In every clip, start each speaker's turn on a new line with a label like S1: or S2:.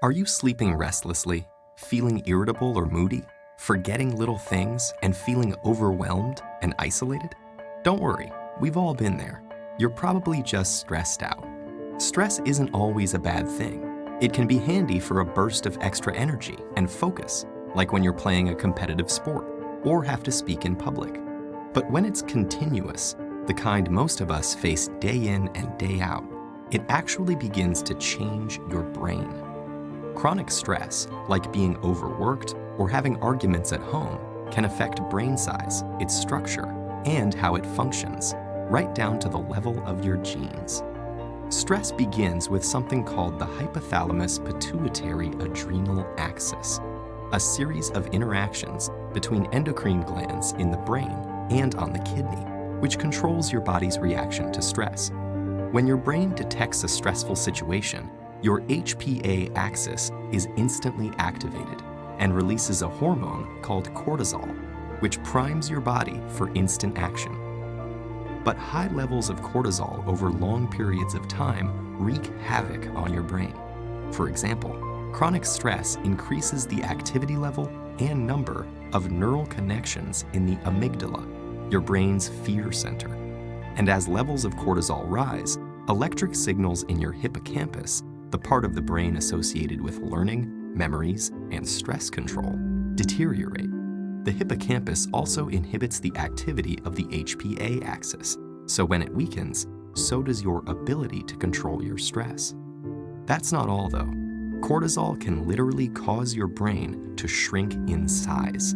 S1: Are you sleeping restlessly, feeling irritable or moody, forgetting little things, and feeling overwhelmed and isolated? Don't worry, we've all been there. You're probably just stressed out. Stress isn't always a bad thing. It can be handy for a burst of extra energy and focus, like when you're playing a competitive sport or have to speak in public. But when it's continuous, the kind most of us face day in and day out, it actually begins to change your brain. Chronic stress, like being overworked or having arguments at home, can affect brain size, its structure, and how it functions, right down to the level of your genes. Stress begins with something called the hypothalamus-pituitary-adrenal axis, a series of interactions between endocrine glands in the brain and on the kidney, which controls your body's reaction to stress. When your brain detects a stressful situation, your HPA axis is instantly activated and releases a hormone called cortisol, which primes your body for instant action. But high levels of cortisol over long periods of time wreak havoc on your brain. For example, chronic stress increases the activity level and number of neural connections in the amygdala, your brain's fear center. And as levels of cortisol rise, electric signals in your hippocampus, the part of the brain associated with learning, memories, and stress control, deteriorate. The hippocampus also inhibits the activity of the HPA axis, so when it weakens, so does your ability to control your stress. That's not all though. Cortisol can literally cause your brain to shrink in size.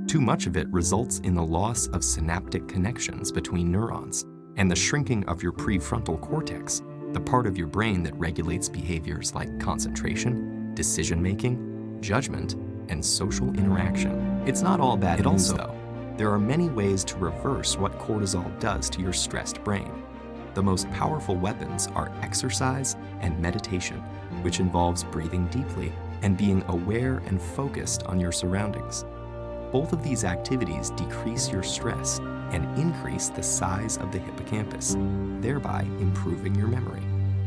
S1: Too much of it results in the loss of synaptic connections between neurons and the shrinking of your prefrontal cortex, the part of your brain that regulates behaviors like concentration, decision-making, judgment, and social interaction. It's not all bad news though. There are many ways to reverse what cortisol does to your stressed brain. The most powerful weapons are exercise and meditation, which involves breathing deeply and being aware and focused on your surroundings. Both of these activities decrease your stress and increase the size of the hippocampus, thereby improving your memory.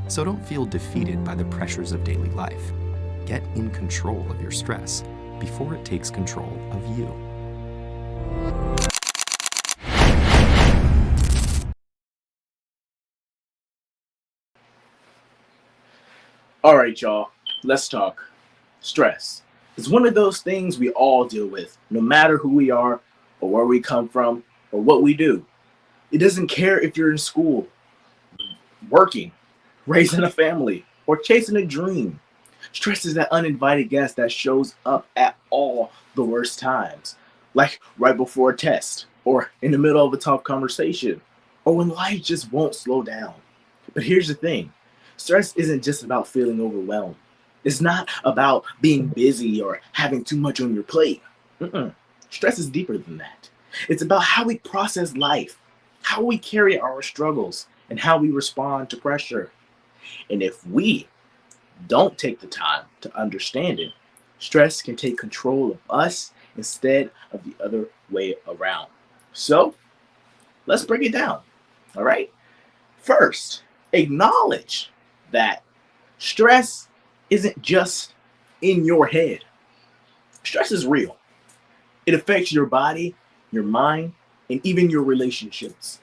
S1: So don't feel defeated by the pressures of daily life. Get in control of your stress before it takes control of you.
S2: All right, y'all, let's talk. Stress. It's one of those things we all deal with, no matter who we are or where we come from or what we do. It doesn't care if you're in school, working, raising a family, or chasing a dream. Stress is that uninvited guest that shows up at all the worst times, like right before a test, or in the middle of a tough conversation, or when life just won't slow down. But here's the thing. Stress isn't just about feeling overwhelmed. It's not about being busy or having too much on your plate. Stress is deeper than that. It's about how we process life, how we carry our struggles, and how we respond to pressure. And if we don't take the time to understand it, stress can take control of us instead of the other way around. So let's break it down. All right. First, acknowledge that stress isn't just in your head. Stress is real. It affects your body, your mind, and even your relationships.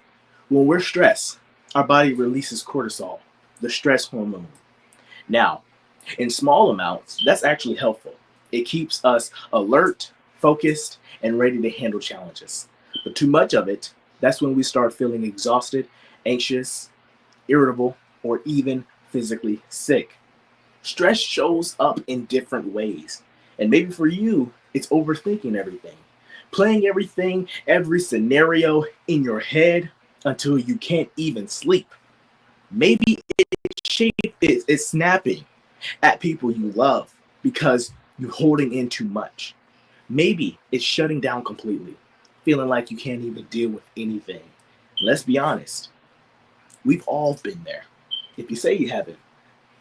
S2: When we're stressed, our body releases cortisol, the stress hormone. Now, in small amounts, that's actually helpful. It keeps us alert, focused, and ready to handle challenges. But too much of it, that's when we start feeling exhausted, anxious, irritable, or even physically sick. Stress shows up in different ways. And maybe for you, it's overthinking everything, playing every scenario in your head until you can't even sleep. Maybe it's snapping at people you love because you're holding in too much. Maybe it's shutting down completely, feeling like you can't even deal with anything. Let's be honest. We've all been there. If you say you haven't,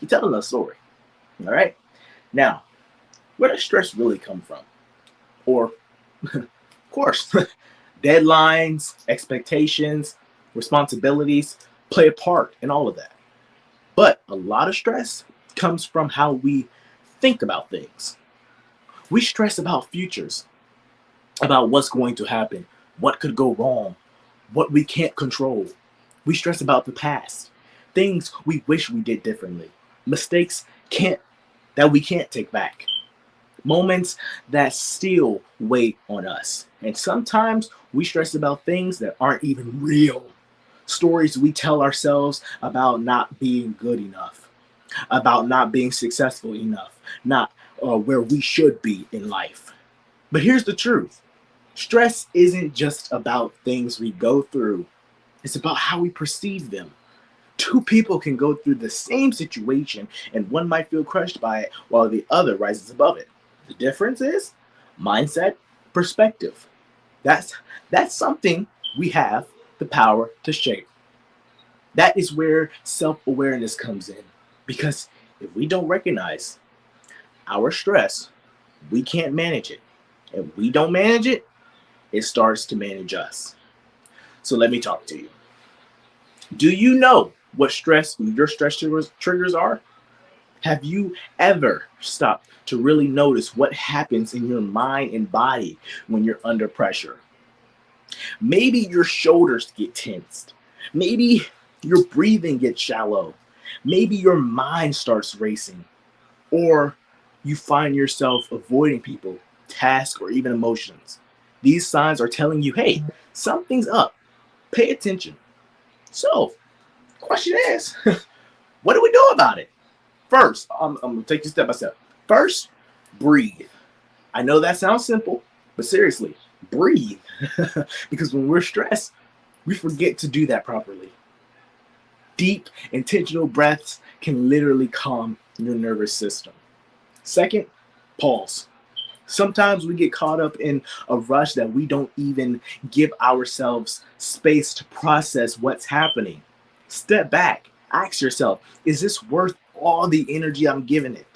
S2: you're telling a story. All right? Now, where does stress really come from? Or, of course, deadlines, expectations, responsibilities play a part in all of that. But a lot of stress comes from how we think about things. We stress about futures, about what's going to happen, what could go wrong, what we can't control. We stress about the past, things we wish we did differently, mistakes can't that we can't take back, moments that still weigh on us. And sometimes we stress about things that aren't even real. Stories we tell ourselves about not being good enough, about not being successful enough, not where we should be in life. But here's the truth: stress isn't just about things we go through, it's about how we perceive them. Two people can go through the same situation and one might feel crushed by it while the other rises above it. The difference is mindset, perspective. That's that's something we have the power to shape. That is where self-awareness comes in. Because if we don't recognize our stress, we can't manage it. If we don't manage it, it starts to manage us. So let me talk to you. Do you know what your stress triggers are? Have you ever stopped to really notice what happens in your mind and body when you're under pressure? Maybe your shoulders get tensed. Maybe your breathing gets shallow. Maybe your mind starts racing. Or you find yourself avoiding people, tasks, or even emotions. These signs are telling you, hey, something's up. Pay attention. So, question is, what do we do about it? First, I'm going to take you step by step. First, breathe. I know that sounds simple, but seriously, breathe. Because when we're stressed, we forget to do that properly. Deep, intentional breaths can literally calm your nervous system. Second, pause. Sometimes we get caught up in a rush that we don't even give ourselves space to process what's happening. Step back. Ask yourself, is this worth all the energy I'm giving it?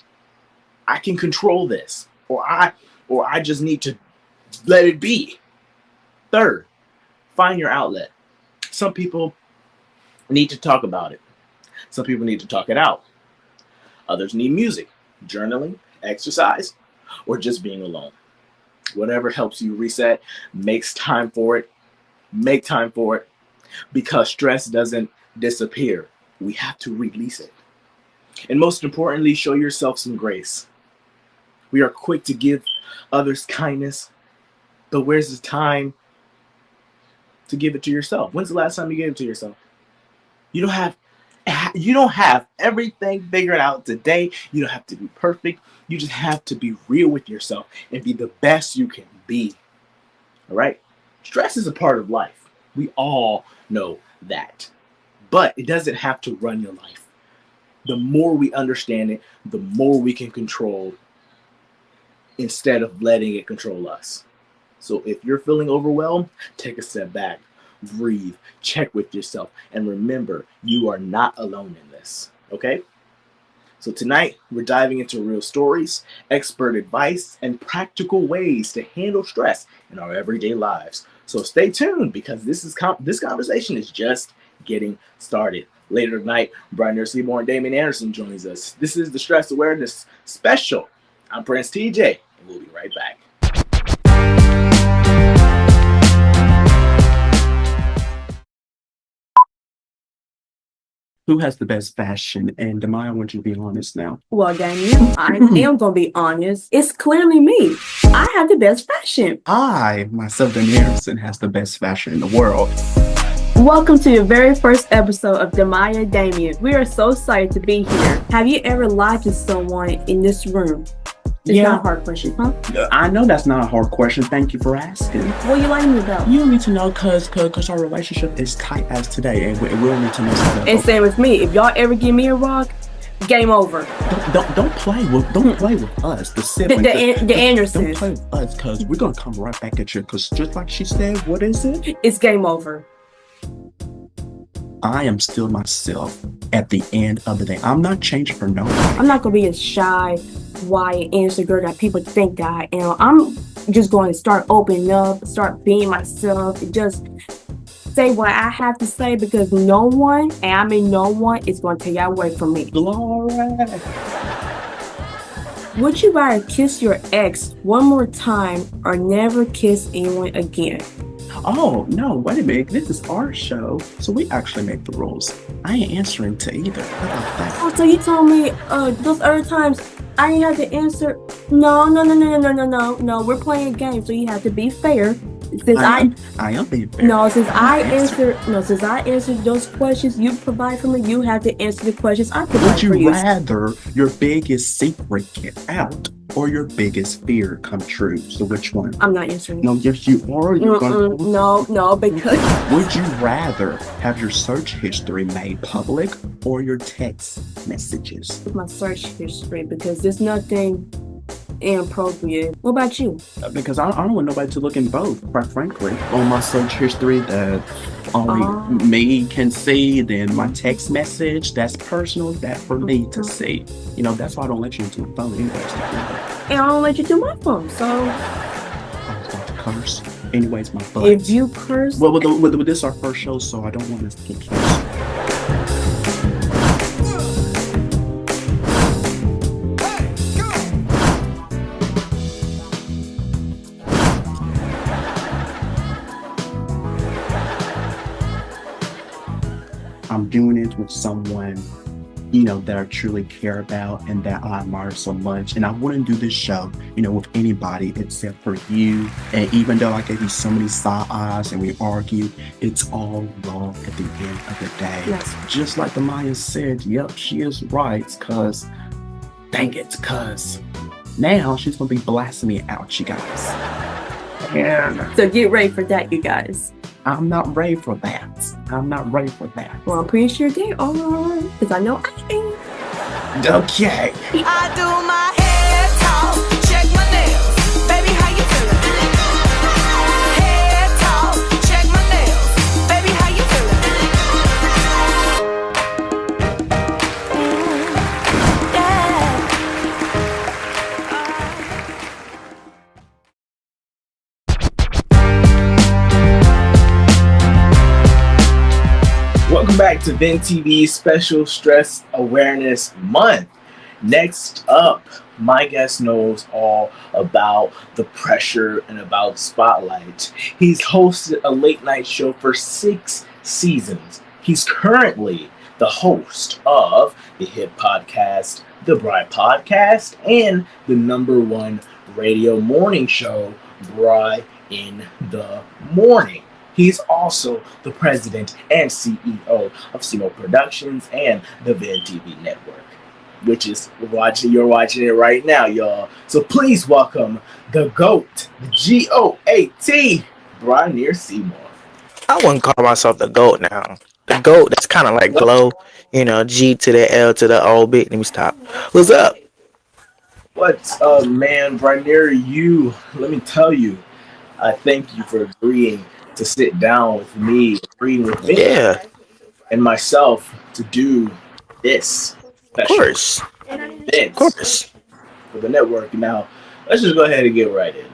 S2: I can control this, or I just need to let it be. Third, find your outlet. Some people need to talk about it. Some people need to talk it out. Others need music, journaling, exercise, or just being alone. Whatever helps you reset, make time for it. Make time for it, because stress doesn't disappear. We have to release it. And most importantly, show yourself some grace. We are quick to give others kindness, but where's the time to give it to yourself? When's the last time you gave it to yourself? You don't have everything figured out today. You don't have to be perfect. You just have to be real with yourself and be the best you can be. All right? Stress is a part of life. We all know that. But it doesn't have to run your life. The more we understand it, the more we can control instead of letting it control us. So if you're feeling overwhelmed, take a step back, breathe, check with yourself, and remember, you are not alone in this, okay? So tonight, we're diving into real stories, expert advice, and practical ways to handle stress in our everyday lives. So stay tuned, because this conversation is just getting started. Later tonight, Brian Nurse Seymour and Damien Anderson joins us. This is the Stress Awareness Special. I'm Prince TJ, and we'll be right back.
S3: Who has the best fashion? And Demaya, I want you to be honest now.
S4: Well, Damien, I am going to be honest. It's clearly me. I have the best fashion.
S3: I, myself, Damien Anderson, has the best fashion in the world.
S4: Welcome to your very first episode of Demaya Damien. We are so excited to be here. Have you ever lied to someone in this room? It's not a hard question, huh?
S3: I know that's not a hard question. Thank you for asking.
S4: What you lying about?
S3: You don't need to know because our relationship is tight as today, and we don't need to know something.
S4: And same with me. If y'all ever give me a rock, game over.
S3: Don't play with us, the siblings.
S4: The Andersons.
S3: Don't play with us, because we're gonna come right back at you. Because just like she said, what is it?
S4: It's game over.
S3: I am still myself at the end of the day. I'm not changing for nobody.
S4: I'm not gonna be a shy, white, innocent girl that people think that I am. I'm just going to start opening up, start being myself, and just say what I have to say, because no one, and I mean no one, is going to take that away from me.
S3: Glory.
S4: Would you rather kiss your ex one more time or never kiss anyone again?
S3: Oh, no, wait a minute. This is our show, so we actually make the rules. I ain't answering to either. How about that?
S4: Oh, so you told me those other times I didn't have to answer. No. We're playing a game, so you have to be fair. Since
S3: I am being fair.
S4: since I answered those questions you provide for me, you have to answer the questions I provide
S3: Would
S4: for
S3: you
S4: you.
S3: rather your biggest secret get out or your biggest fear come true? So which one?
S4: I'm not answering.
S3: No, yes, you are. You're gonna.
S4: No, because
S3: Would you rather have your search history made public or your text messages?
S4: my search history, because there's nothing inappropriate. What about you?
S3: Because I don't want nobody to look in both, quite frankly. On my search history that only me can see, then my text message, that's personal, that for me to see. You know, that's why I don't let you into my phone anyways.
S4: And I don't let you do my phone, so
S3: I was about to curse. Anyways, my butt.
S4: if you curse,
S3: Well, with this our first show, so I don't want us to get canceled. I'm doing it with someone, you know, that I truly care about and that I admire so much. And I wouldn't do this show, you know, with anybody except for you. And even though I gave you so many side eyes and we argue, it's all love at the end of the day.
S4: Yes.
S3: Just like the Maya said, yep, she is right, cause dang it, cause now she's gonna be blasting me out, you guys. And
S4: so get ready for that, you guys.
S3: I'm not ready for that. I'm not ready for that.
S4: Well, I'm pretty sure they are, because I know I am.
S3: Okay.
S5: I do my hair talk, check my nails. Baby, how you feeling? Hair talk, check my nails. Baby, how you
S2: Welcome back to VENtv Special Stress Awareness Month. Next up, my guest knows all about the pressure and about spotlight. He's hosted a late night show for 6 seasons. He's currently the host of the hit podcast, The Bride Podcast, and the #1 radio morning show, Bride in the Morning. He's also the president and CEO of Simo Productions and the VENtv Network, which is you're watching it right now, y'all. So please welcome the GOAT, the GOAT, Brian Seymour.
S6: I wouldn't call myself the GOAT now. The GOAT, that's kind of like glow, you know, G to the L to the O bit. Let me stop. What's up?
S2: What's man, Brian, let me tell you, I thank you for agreeing to sit down with me, agreeing with me,
S6: Yeah,
S2: and myself to do this
S6: of
S2: special
S6: course. Of
S2: event
S6: course.
S2: for the network. Now, let's just go ahead and get right in,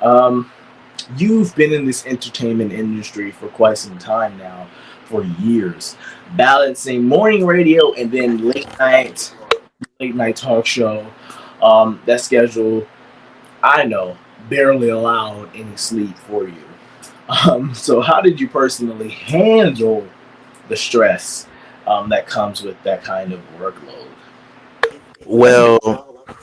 S2: man. You've been in this entertainment industry for quite some time now, for years, balancing morning radio and then late night talk show. That schedule, I know, barely allowed any sleep for you. So how did you personally handle the stress that comes with that kind of workload?
S6: Well,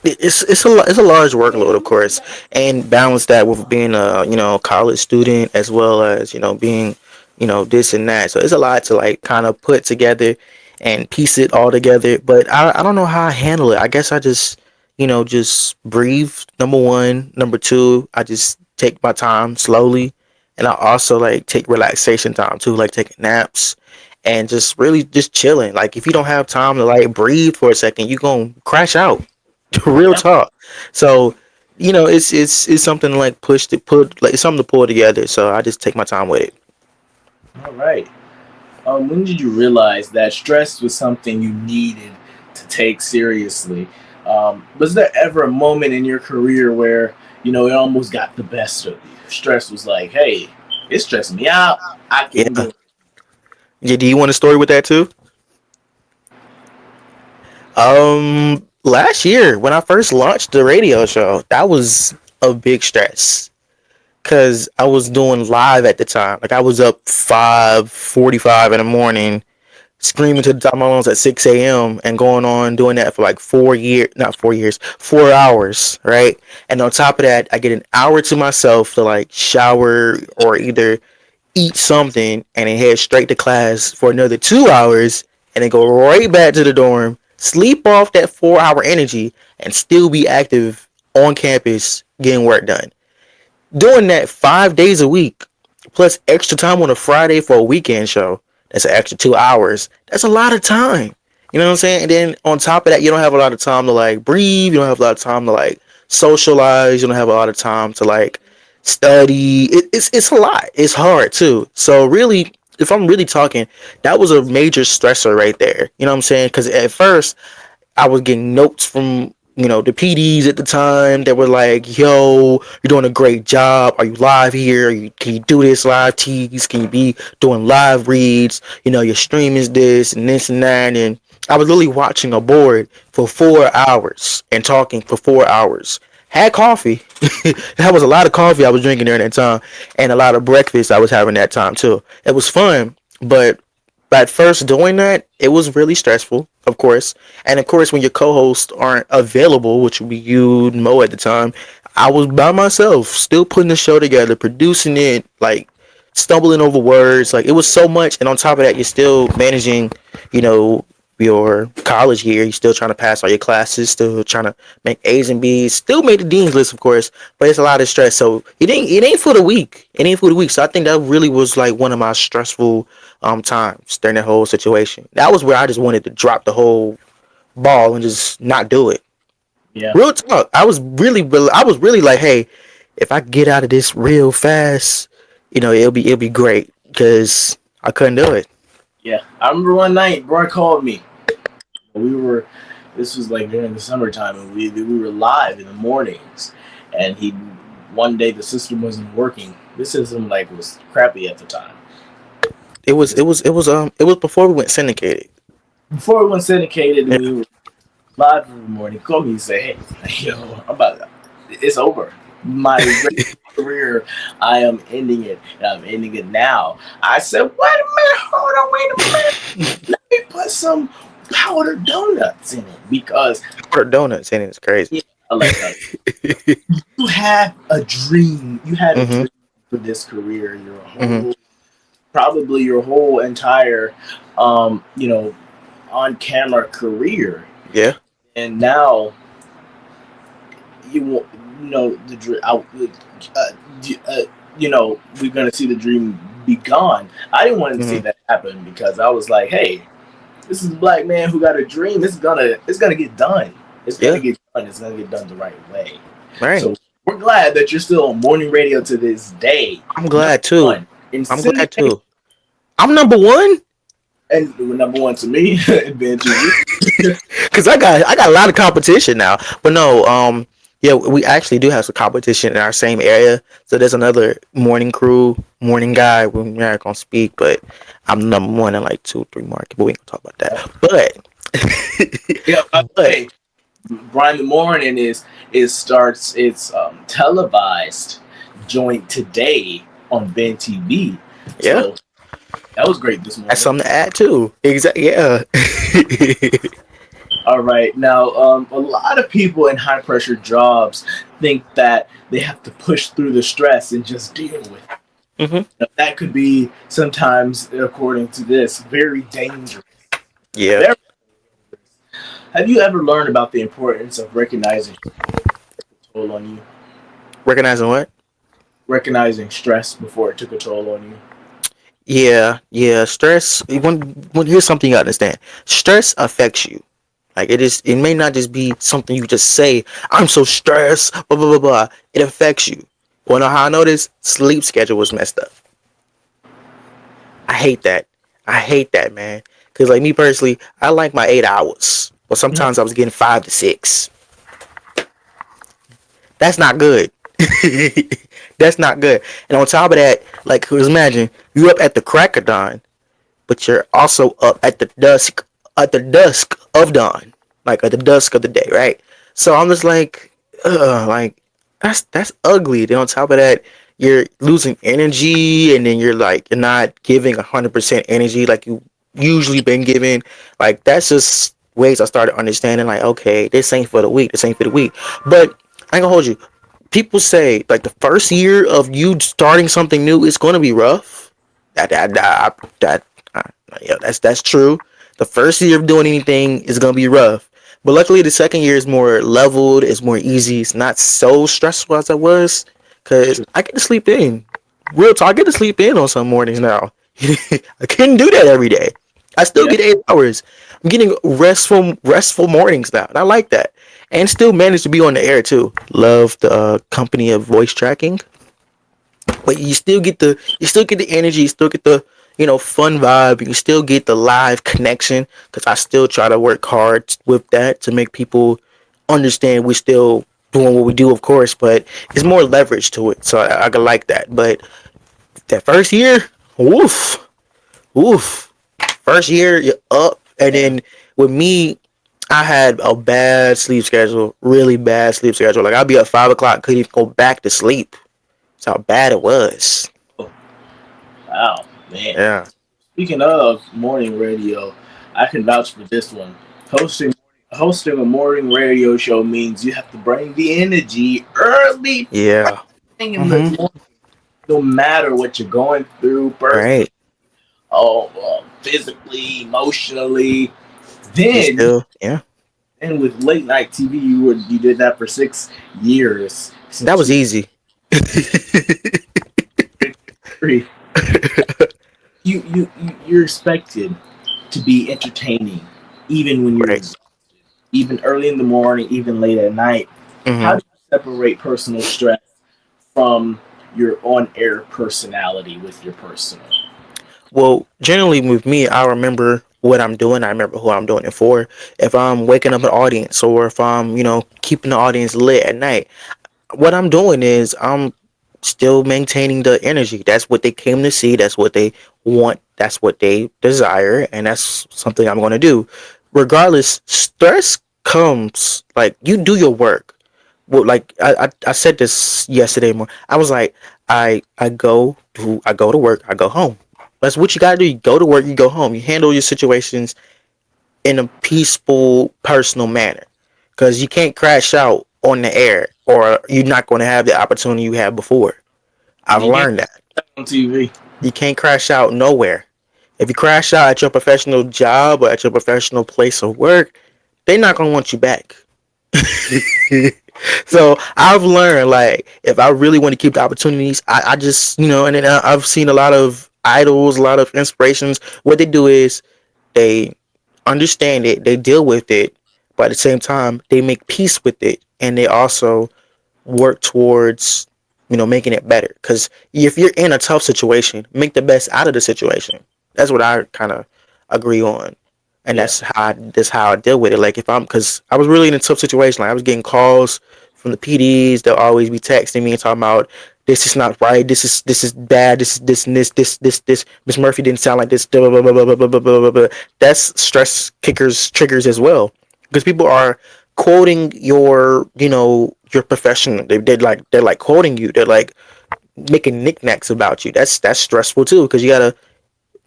S6: it's a large workload, of course, and balance that with being a college student as well as being this and that. So it's a lot to like kind of put together and piece it all together. But I don't know how I handle it. I guess I just just breathe. Number one, number two, I just take my time slowly, and I also like take relaxation time too, like taking naps and just really just chilling. Like if you don't have time to like breathe for a second, you gonna crash out. Real
S2: Yep.
S6: talk. So, it's something to like put like it's something to pull together. So I just take my time with it.
S2: All right. When did you realize that stress was something you needed to take seriously? Was there ever a moment in your career where it almost got the best of you? Stress was like, hey, it's stressing me out. I can't do
S6: Yeah.
S2: it.
S6: Yeah. Do you want a story with that too? last year when I first launched the radio show, that was a big stress because I was doing live at the time. Like I was up 5:45 in the morning, screaming to the top of my lungs at 6 a.m. and going on doing that for like 4 years, not 4 years, 4 hours, right? And on top of that, I get an hour to myself to like shower or either eat something and then head straight to class for another 2 hours and then go right back to the dorm, sleep off that 4 hour energy and still be active on campus getting work done. Doing that 5 days a week, plus extra time on a Friday for a weekend show, that's an extra 2 hours. That's a lot of time. You know what I'm saying? And then on top of that, you don't have a lot of time to like breathe. You don't have a lot of time to like socialize. You don't have a lot of time to like study. It's a lot. It's hard too. So really, if I'm really talking, that was a major stressor right there. You know what I'm saying? Because at first I was getting notes from the PDs at the time that were like, "Yo, you're doing a great job. Are you live here? Can you do this live tease? Can you be doing live reads? Your stream is this and this and that." And I was literally watching a board for 4 hours and talking for 4 hours. Had coffee. That was a lot of coffee I was drinking during that time, and a lot of breakfast I was having that time too. It was fun, but at first doing that, it was really stressful, of course. And of course, when your co-hosts aren't available, which would be you and Mo at the time, I was by myself, still putting the show together, producing it, like stumbling over words. Like it was so much. And on top of that, you're still managing, you know, your college year. You're still trying to pass all your classes, still trying to make A's and B's, still made the dean's list, of course, but it's a lot of stress. So it ain't for the week. It ain't for the week. So I think that really was like one of my stressful times during that whole situation. That was where I just wanted to drop the whole ball and just not do it.
S2: Yeah.
S6: Real talk. I was really like, hey, if I get out of this real fast, it'll be great because I couldn't do it.
S2: Yeah. I remember one night, bro called me. We were, this was like during the summertime, and we were live in the mornings. And one day the system wasn't working. This system like was crappy at the time.
S6: It was before we went syndicated.
S2: Before we went syndicated,
S6: Yeah.
S2: we were live in the morning. Call me and say, "Hey, yo, it's over. My radio career, I am ending it, and I'm ending it now." I said, "Wait a minute, hold on, wait a minute. Let me put some powdered donuts in it because
S6: Or donuts and it's crazy.
S2: yeah, I like that. You had a dream. You had a
S6: Mhm.
S2: dream for this career.
S6: Mhm.
S2: Probably your whole entire, um, you know, on camera career,
S6: Yeah.
S2: and now you won't, the dream. We're gonna see the dream be gone. I didn't want to see
S6: Mhm.
S2: that happen because I was like, hey, this is a black man who got a dream. It's gonna get done. It's gonna
S6: Yeah.
S2: get done. It's gonna get done the right way.
S6: Right.
S2: So we're glad that you're still on morning radio to this day.
S6: I'm glad too.
S2: One in
S6: I'm glad
S2: syndication,
S6: too. I'm number one
S2: and number one to me, VENtv.
S6: because I got a lot of competition now. But no, yeah, we actually do have some competition in our same area. So there's another morning crew, morning guy. We're not gonna speak, but I'm number one in like 2, 3 market. But we ain't gonna talk about that.
S2: Yeah, by the
S6: But
S2: way, Brian the Morning starts its televised joint today on VENtv.
S6: yeah,
S2: So that was great this morning.
S6: that's something to add too. Exactly. Yeah.
S2: All right, now a lot of people in high pressure jobs think that they have to push through the stress and just deal with it.
S6: hmm
S2: That could be sometimes, according to this, very dangerous.
S6: Yeah.
S2: Very- Have you ever learned about the importance of recognizing a toll on you?
S6: Recognizing what?
S2: Recognizing stress before it took a toll on you.
S6: Yeah, yeah. Stress. When here's something you gotta understand. Stress affects you. Like it may not just be something you just say. I'm so stressed. Blah blah blah blah. It affects you. Wanna know how I know this? Sleep schedule was messed up. I hate that. I hate that, man. Cause like me personally, I like my 8 hours, but sometimes I was getting 5 to 6. That's not good. That's not good. And on top of that, like, 'cause imagine you up at the crack of dawn, but you're also up at the dusk of dawn. like at the dusk of the day, right? So I'm just like that's ugly. Then on top of that, you're losing energy, and then you're not giving 100% energy like you usually been given. Like that's just ways I started understanding. Like, okay, this ain't for the weak. This ain't for the weak. But I ain't gonna hold you. People say like the first year of you starting something new is gonna be rough. That yeah, that's true. The first year of doing anything is gonna be rough, but luckily the second year is more leveled. It's more easy. It's not so stressful as it was, cause
S2: True.
S6: I get to sleep in. Real talk, I get to sleep in on some mornings now. I couldn't do that every day. I still
S2: Yeah.
S6: get 8 hours. I'm getting restful mornings now, and I like that. And still manage to be on the air too. Love the company of voice tracking, but you still get the energy, you still get the fun vibe, you still get the live connection, because I still try to work hard with that to make people understand we're still doing what we do, of course, but it's more leverage to it, so I can like that. But that first year, woof, woof. First year you're up, and
S2: Man.
S6: then with me, I had a bad sleep schedule, really bad sleep schedule. Like I'd be up 5 o'clock, couldn't even go back to sleep. That's how bad it was.
S2: Oh, wow, man.
S6: Yeah.
S2: Speaking of morning radio, I can vouch for this one. Hosting hosting a morning radio show means you have to bring the energy early
S6: Yeah.
S2: thing in the
S6: Mm-hmm.
S2: morning, no matter what you're going through, personally,
S6: Right.
S2: physically, emotionally.
S6: You
S2: Then,
S6: still, yeah.
S2: and with late night TV, you did that for 6 years
S6: That
S2: since
S6: was easy.
S2: you you're expected to be entertaining, even when you're
S6: Right.
S2: even early in the morning, even late at night. How
S6: Mm-hmm.
S2: do you separate personal stress from your on-air personality with your personal?
S6: Well, generally with me, I remember what I'm doing. I remember who I'm doing it for. If I'm waking up an audience, or if I'm, keeping the audience lit at night, what I'm doing is I'm still maintaining the energy. That's what they came to see. That's what they want. That's what they desire. And that's something I'm going to do. Regardless, stress comes, like, you do your work. Well, like I said this yesterday more. I was like, I go to work, I go home. That's what you gotta do. You go to work, you go home. You handle your situations in a peaceful, personal manner. Because you can't crash out on the air, or you're not going to have the opportunity you had before. I've
S2: You get
S6: learned that.
S2: on TV.
S6: You can't crash out nowhere. If you crash out at your professional job or at your professional place of work, they're not going to want you back. So I've learned, like, if I really want to keep the opportunities, I just, and then I've seen a lot of idols, a lot of inspirations. What they do is they understand it, they deal with it, but at the same time, they make peace with it, and they also work towards, making it better. Because if you're in a tough situation, make the best out of the situation. That's what I kind of agree on, and
S2: Yeah.
S6: that's how I deal with it. Like, if I'm, because I was really in a tough situation. Like, I was getting calls from the PDs. They'll always be texting me and talking about, this is not right. This is bad. This is this and this. Miss Murphy didn't sound like this. Blah, blah, blah, blah, blah, blah, blah, blah, blah. That's stress kickers triggers as well, because people are quoting your profession. They're like quoting you. They're like making knickknacks about you. That's stressful too, because you gotta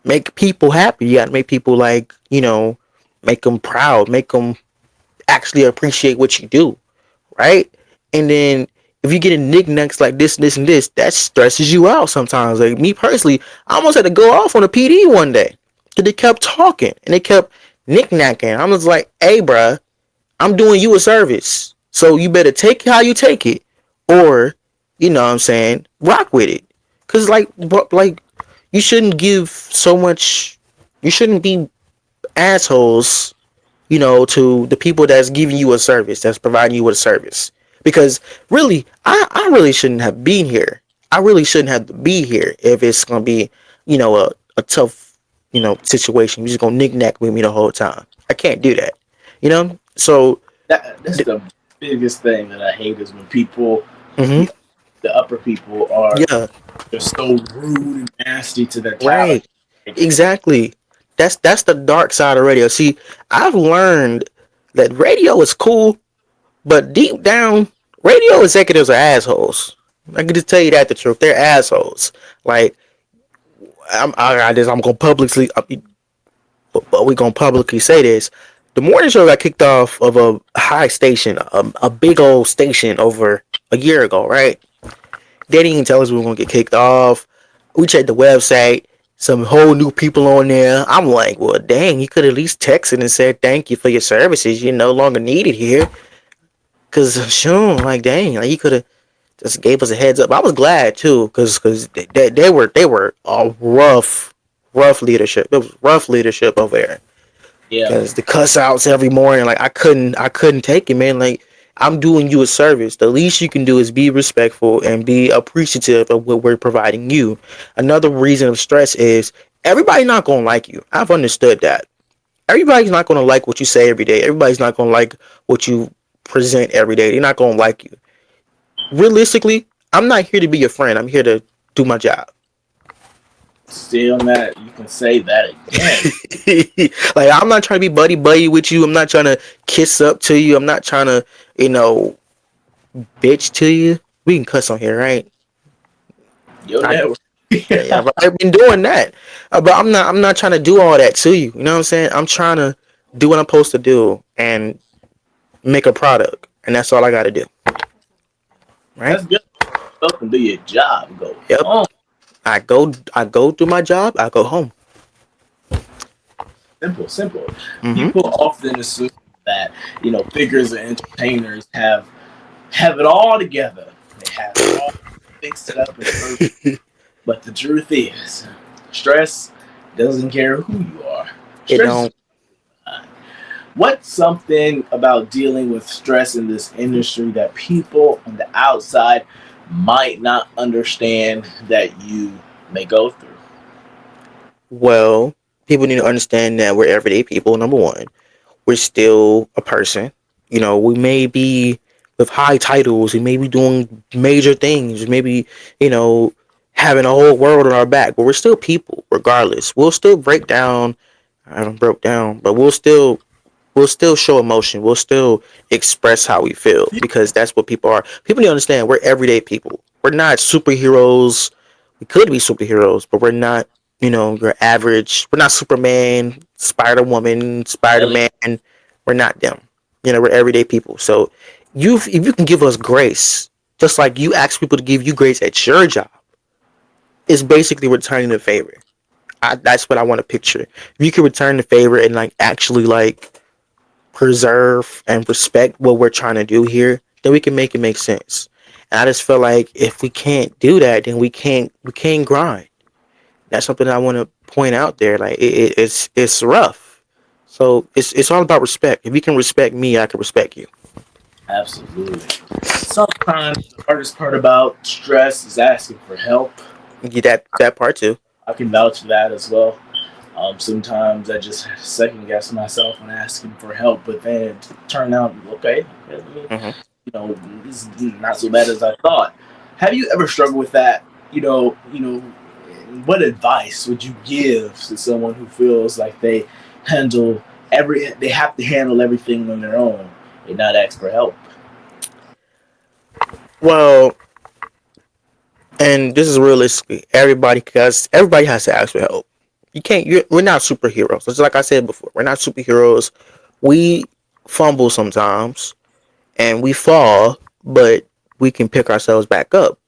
S6: make people happy. You gotta make people, like, make them proud, make them actually appreciate what you do, right? And then if you get a knickknacks like this, and this, that stresses you out sometimes. Like me personally, I almost had to go off on a PD one day because they kept talking and they kept knickknacking. I was like, hey, bruh, I'm doing you a service. So you better take it how you take it, or, what I'm saying, rock with it. Cause like you shouldn't give so much. You shouldn't be assholes, to the people that's giving you a service, that's providing you with a service. Because really, I really shouldn't have been here. I really shouldn't have to be here if it's gonna be, a tough, situation. You're just gonna knick-knack with me the whole time. I can't do that. So
S2: That's the biggest thing that I hate is when people,
S6: hmm
S2: the the upper people, are
S6: yeah,
S2: just so rude and nasty to their talent.
S6: right.
S2: Like,
S6: Exactly. That's the dark side of radio. See, I've learned. that radio is cool, but deep down, radio executives are assholes. I can just tell you that the truth. They're assholes. Like I'm gonna publicly, but we gonna publicly say this. The morning show got kicked off of a high station, a big old station over a year ago, right? They didn't even tell us we were gonna get kicked off. We checked the website, some whole new people on there. I'm like, well, dang, you could at least text it and said thank you for your services. You're no longer needed here. Cause sure, like dang, like you could have just gave us a heads up. I was glad too, cause they were a rough leadership. It was rough leadership over there.
S2: Yeah.
S6: Cause the cuss outs every morning, like I couldn't take it, man. Like I'm doing you a service. The least you can do is be respectful and be appreciative of what we're providing you. Another reason of stress is everybody's not gonna like you. I've understood that. Everybody's not gonna like what you say every day. Everybody's not gonna like what you present every day. They're not gonna like you. Realistically, I'm not here to be your friend. I'm here to do my job.
S2: Still not. You can say that again.
S6: Like I'm not trying to be buddy buddy with you. I'm not trying to kiss up to you. I'm not trying to, bitch to you. We can cuss on here, right?
S2: Your
S6: I,
S2: network.
S6: yeah, I've been doing that, but I'm not trying to do all that to you. You know what I'm saying? I'm trying to do what I'm supposed to do and make a product, and that's all I got to do, right?
S2: That's good. Up and do your job. Go
S6: Yep.
S2: home.
S6: I go do my job. I go home.
S2: Simple, simple.
S6: Mm-hmm.
S2: People often assume that figures and entertainers have it all together. They have it all fixed up and perfect. But the truth is, stress doesn't care who you are.
S6: It
S2: Stress.
S6: don't.
S2: What's something about dealing with stress in this industry that people on the outside might not understand that you may go through?
S6: Well, people need to understand that we're everyday people. Number one, we're still a person. We may be with high titles, we may be doing major things, maybe, having a whole world on our back, but we're still people regardless. We'll still break down. I haven't broke down, but we'll still show emotion. We'll still express how we feel because that's what people are. People need to understand we're everyday people. We're not superheroes. We could be superheroes, but we're not, your average. We're not Superman, Spider Woman, Spider Man. We're not them. We're everyday people. So if you can give us grace, just like you ask people to give you grace at your job, it's basically returning the favor. That's what I want to picture. If you can return the favor and like actually like preserve and respect what we're trying to do here, then we can make it make sense. And I just feel like if we can't do that, then we can't grind. That's something I want to point out there. Like it's rough. So it's all about respect. If you can respect me, I can respect you.
S2: Absolutely. Sometimes the hardest part about stress is asking for help.
S6: Yeah, that part too.
S2: I can vouch for that as well. Sometimes I just second guess myself when asking for help, but then it turned out okay.
S6: Hmm.
S2: This is not so bad as I thought. Have you ever struggled with that? What advice would you give to someone who feels like they have to handle everything on their own and not ask for help?
S6: Well, and this is realistically everybody, because everybody has to ask for help. We're not superheroes. Just like I said before, we're not superheroes. We fumble sometimes and we fall, but we can pick ourselves back up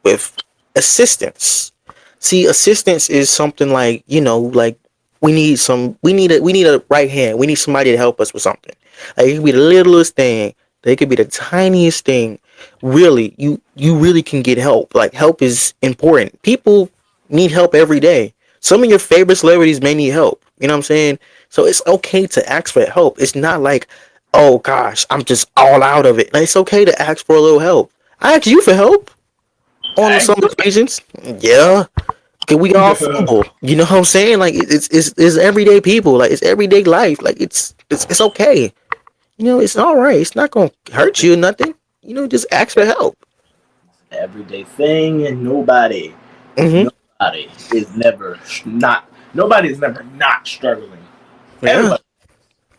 S6: with assistance. See, assistance is something like, like we need a right hand. We need somebody to help us with something. Like it could be the littlest thing. They could be the tiniest thing. Really, you really can get help. Like help is important. People need help every day. Some of your favorite celebrities may need help. You know what I'm saying? So it's okay to ask for help. It's not like, oh gosh, I'm just all out of it. Like, it's okay to ask for a little help. I asked you for help on some occasions. Yeah. Can we all fumble? You know what I'm saying? Like it's everyday people. Like it's everyday life. Like it's okay. It's all right. It's not gonna hurt you or nothing. Just ask for help.
S2: Everyday thing, and nobody
S6: Hmm.
S2: nobody is never not nobody is never not struggling.
S6: Yeah.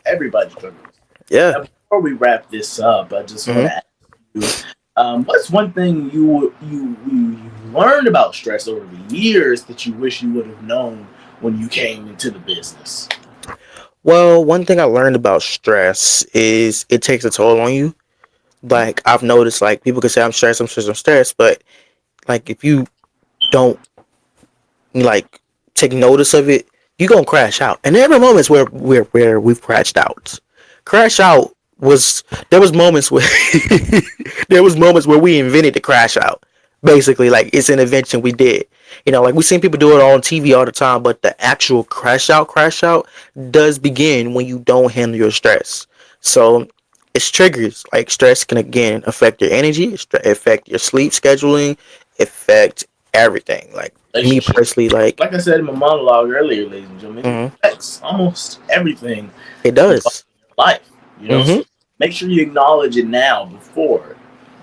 S2: Everybody struggles.
S6: Yeah.
S2: Now, before we wrap this up, I just want
S6: hmm
S2: to ask you, what's one thing you learned about stress over the years that you wish you would have known when you came into the business?
S6: Well, one thing I learned about stress is it takes a toll on you. Like I've noticed, like people can say I'm stressed, I'm stressed, I'm stressed, but like if you don't like take notice of it, you gonna crash out. And there are moments where we've crashed out. Crash out was there was moments where there was moments where we invented the crash out. Basically, like it's an invention we did. Like we seen people do it on TV all the time, but the actual crash out does begin when you don't handle your stress. So it's triggers. Like stress can again affect your energy, affect your sleep scheduling, affect everything. Like me
S2: Relationship.
S6: personally, like
S2: Like I said in my monologue earlier, ladies and gentlemen, it
S6: mhm,
S2: affects almost everything
S6: it
S2: involved
S6: does.
S2: in your life.
S6: hmm
S2: So make sure you acknowledge it now before,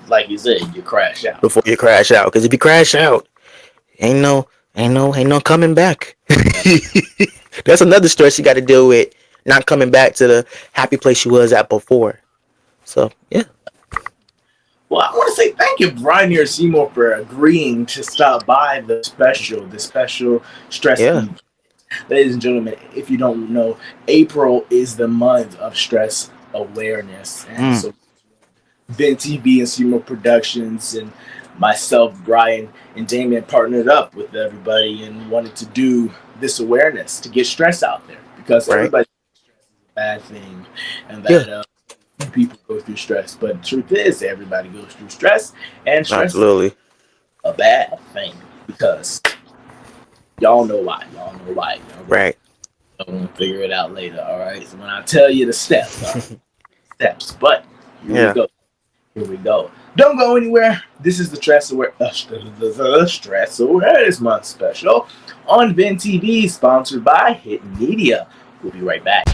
S2: like you said, you crash out.
S6: Before you crash out, because if you crash out, ain't no coming back.
S2: Yeah.
S6: That's another stress you got to deal with, not coming back to the happy place you was at before. So yeah,
S2: Well, I want to say thank you, Brian Seymour, for agreeing to stop by the special stress
S6: yeah,
S2: eat. Ladies and gentlemen, if you don't know, April is the month of stress awareness, and
S6: mm,
S2: so VENtv and Seymour Productions and myself, Brian and Damien partnered up with everybody and wanted to do this awareness to get stress out there because
S6: right,
S2: everybody a bad thing and
S6: yeah,
S2: that people go through stress. But the truth is, everybody goes through stress, and stress is
S6: absolutely,
S2: a bad thing because y'all know why. Y'all know why.
S6: right,
S2: Y'all gonna figure it out later. All right. So when I tell you the steps, all right, steps. But here we
S6: yeah.
S2: go. Here we go. Don't go anywhere. This is the Stress Awareness Month special on VENtv, sponsored by Hit Media. We'll be right back.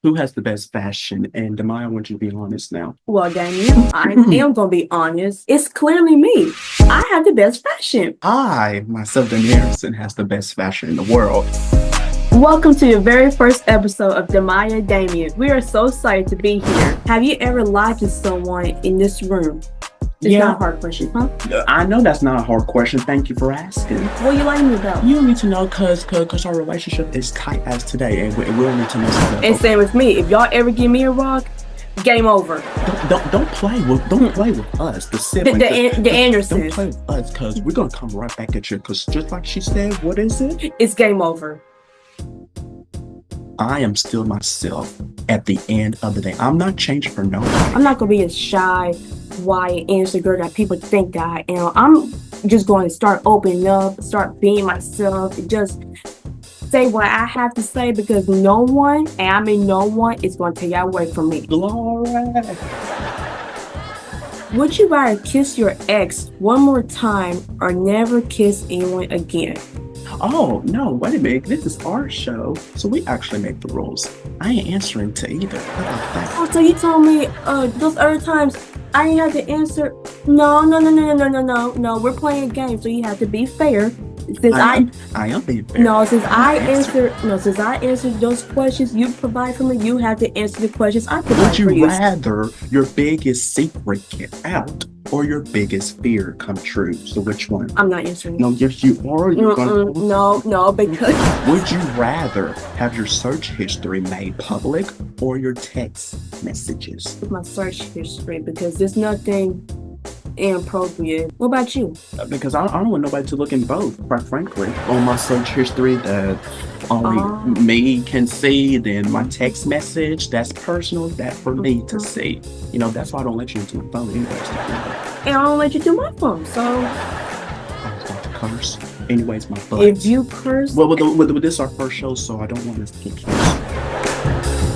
S3: Who has the best fashion? And Demaya, I want you to be honest now.
S4: Well, Daniel, I am gonna be honest. It's clearly me. I have the best fashion.
S3: I, myself, Daniel Harrison, has the best fashion in the world.
S4: Welcome to your very first episode of Demaya Damien. We are so excited to be here. Have you ever lied to someone in this room? It's
S3: Yeah.
S4: not a hard question, huh?
S3: I know that's not a hard question. Thank you for asking.
S4: What are you lying me about?
S3: You don't need to know because our relationship is tight as today, and we don't need to know something.
S4: And same with me. If y'all ever give me a rock, game over.
S3: Don't play with us, the siblings.
S4: The
S3: Don't
S4: Andersons.
S3: play with us because we're gonna come right back at you. Because just like she said, what is it?
S4: It's game over.
S3: I am still myself at the end of the day. I'm not changing for nobody.
S4: I'm not gonna be a shy, white, innocent girl that people think that I am. I'm just going to start opening up, start being myself, and just say what I have to say because no one, and I mean no one, is going to take that away from me.
S3: Glory.
S4: Would you rather kiss your ex one more time or never kiss anyone again?
S3: Oh, no, wait a minute. This is our show, so we actually make the rules. I ain't answering to either. How about that?
S4: Oh, so you told me those other times I didn't have to answer? No. We're playing a game, so you have to be fair. Since
S3: I am being fair.
S4: since I answered those questions you provide for me, you have to answer the questions I provide
S3: Would
S4: for
S3: you
S4: you.
S3: rather your biggest secret get out or your biggest fear come true? So which one?
S4: I'm not answering.
S3: No, yes, you are. You're gonna.
S4: No, because
S3: Would you rather have your search history made public or your text messages?
S4: with my search history, because there's nothing inappropriate. What about you?
S3: Because I don't want nobody to look in both, quite frankly. On my search history that only me can see, then my text message, that's personal, that for me to see. That's why I don't let you into my phone anyways.
S4: And I don't let you do my phone, so
S3: I was about to curse. Anyways, my butt.
S4: if you curse,
S3: Well, with this our first show, so I don't want us to get canceled.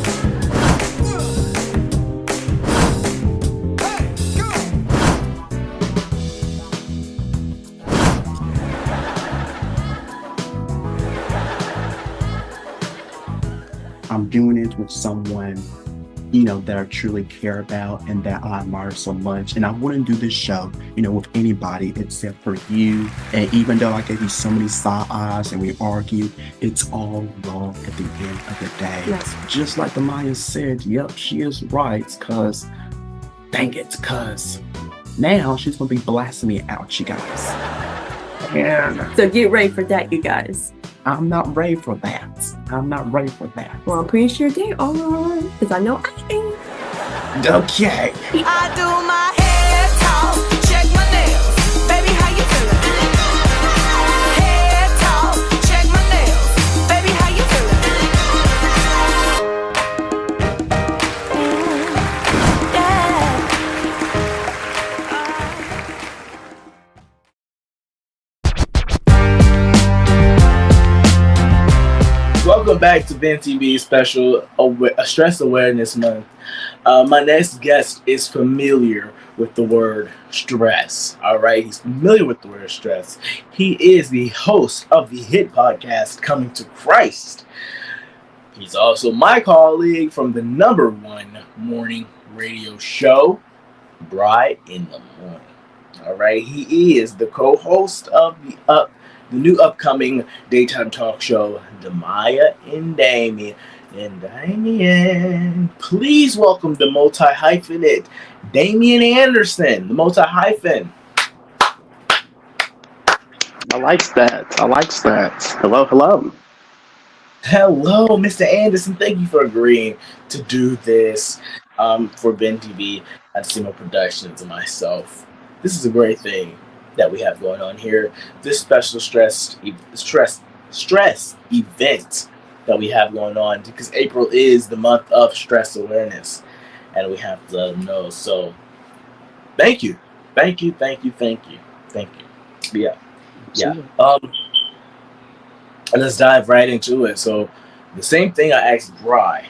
S3: I'm doing it with someone, that I truly care about and that I admire so much. And I wouldn't do this show, with anybody except for you. And even though I gave you so many side eyes and we argued, it's all love at the end of the day.
S4: Yes.
S3: Just like the Maya said, yep, she is right, because dang it, because now she's going to be blasting me out, you guys. And
S4: So get ready for that, you guys.
S3: I'm not ready for that. I'm not ready for that.
S4: Well, I'm pretty sure they are, because I know I am.
S3: Okay.
S5: I do my head talk, check my nails. Baby, how you feeling? Head talk, check my nails. Baby, how you feeling?
S2: Welcome back to VENtv special Stress Awareness Month. My next guest is familiar with the word stress. All right, he's familiar with the word stress. He is the host of the hit podcast Coming to Christ. He's also my colleague from the #1 morning radio show, Bride in the Morning. All right, he is the co-host of the new upcoming daytime talk show, Demaya and Damien. And Damien, please welcome the multi-hyphenate, Damien Anderson, the multi-hyphen.
S3: I likes that. I likes that. Hello, hello.
S2: Hello, Mr. Anderson. Thank you for agreeing to do this for VENtv at Simo Productions and myself. This is a great thing that we have going on here. This special stress event that we have going on, because April is the month of stress awareness, and we have to know. So, thank you. Yeah. Let's dive right into it. So, the same thing I asked Bri.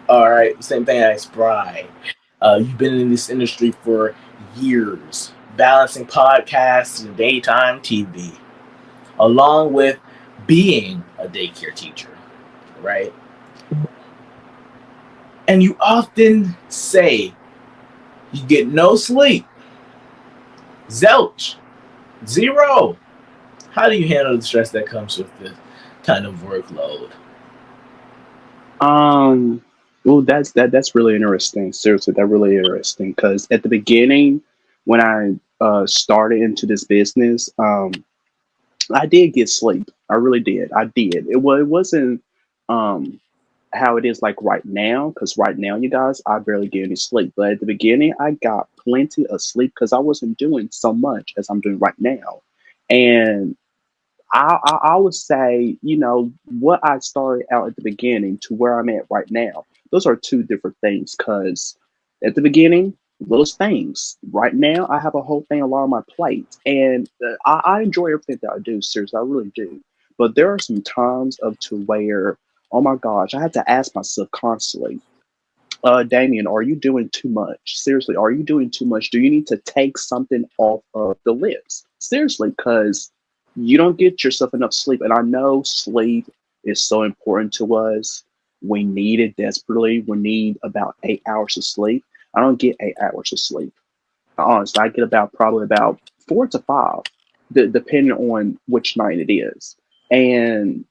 S2: All right, the same thing I asked Bri. You've been in this industry for years, balancing podcasts and daytime TV, along with being a daycare teacher, right? And you often say you get no sleep. Zilch. Zero. How do you handle the stress that comes with this kind of workload?
S3: Well, that's really interesting. Seriously, that's really interesting, because at the beginning, when I started into this business, I did get sleep. I really did. I did. It wasn't um how it is like right now, because right now, you guys, I barely get any sleep. But at the beginning, I got plenty of sleep because I wasn't doing so much as I'm doing right now. And I would say, what I started out at the beginning to where I'm at right now, those are two different things. Because at the beginning, those things. Right now, I have a whole thing a lot on my plate, and I enjoy everything that I do. Seriously, I really do. But there are some times of to where, oh my gosh, I have to ask myself constantly, Damien, are you doing too much? Seriously, are you doing too much? Do you need to take something off of the list? Seriously, because you don't get yourself enough sleep. And I know sleep is so important to us. We need it desperately. We need about 8 hours of sleep. I don't get 8 hours of sleep. Honestly, I get probably about 4 to 5, depending on which night it is. And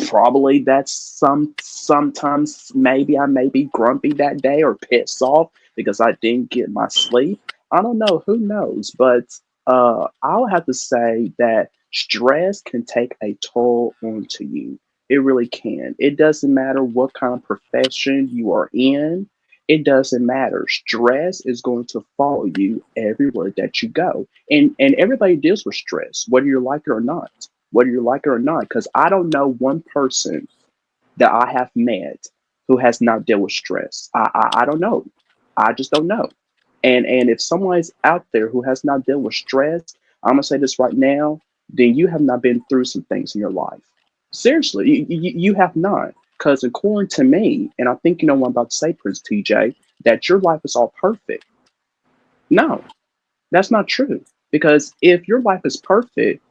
S3: probably that's sometimes maybe I may be grumpy that day or pissed off because I didn't get my sleep. I don't know, who knows? But I'll have to say that stress can take a toll onto you. It really can. It doesn't matter what kind of profession you are in. It doesn't matter. Stress is going to follow you everywhere that you go. And everybody deals with stress, whether you like it or not. Whether you like it or not. Because I don't know one person that I have met who has not dealt with stress. I don't know. I just don't know. And if someone is out there who has not dealt with stress, I'm gonna say this right now, then you have not been through some things in your life. Seriously, you have not. Because according to me, and I think you know what I'm about to say, Prince TJ, that your life is all perfect. No, that's not true. Because if your life is perfect,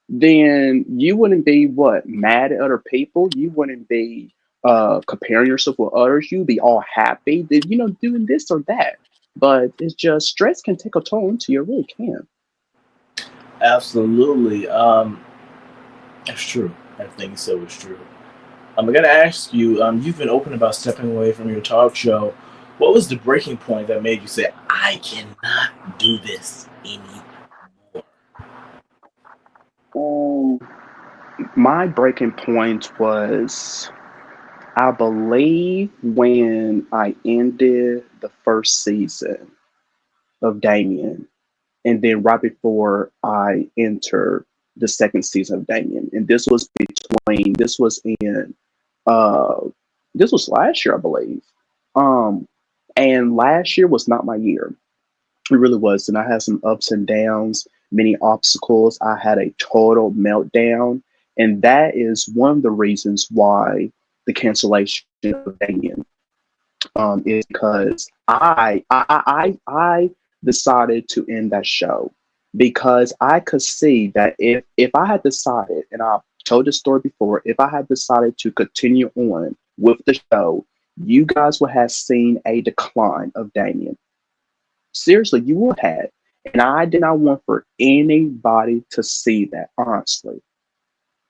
S3: then you wouldn't be what, mad at other people. You wouldn't be comparing yourself with others, you'll be all happy that, doing this or that. But it's just stress can take a toll into you. It really can.
S2: Absolutely. That's true. Everything you said was true. I gotta ask you. You've been open about stepping away from your talk show. What was the breaking point that made you say, "I cannot do this anymore"?
S3: Um, my breaking point was, I believe, when I ended the first season of Damien, and then right before I entered the second season of Damien, and this was in uh this was last year, I believe. Um, and last year was not my year. It really was, and I had some ups and downs, many obstacles. I had a total meltdown, and that is one of the reasons why the cancellation of Damien is because I decided to end that show because I could see that if I had decided, and I've told this story before, if I had decided to continue on with the show, you guys would have seen a decline of Damien. Seriously, you would have. And I did not want for anybody to see that, honestly,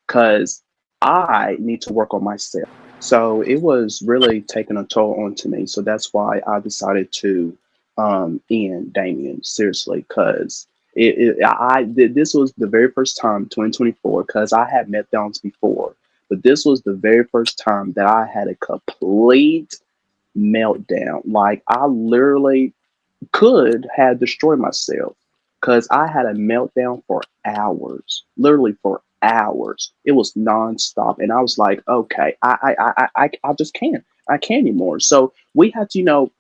S3: because I need to work on myself. So it was really taking a toll onto me. So that's why I decided to end Damien, seriously, because this was the very first time, 2024, because I had meltdowns before, but this was the very first time that I had a complete meltdown. Like, I literally could have destroyed myself because I had a meltdown for hours, literally for hours. It was nonstop, and I was like, okay, I just can't. I can't anymore. So we had to,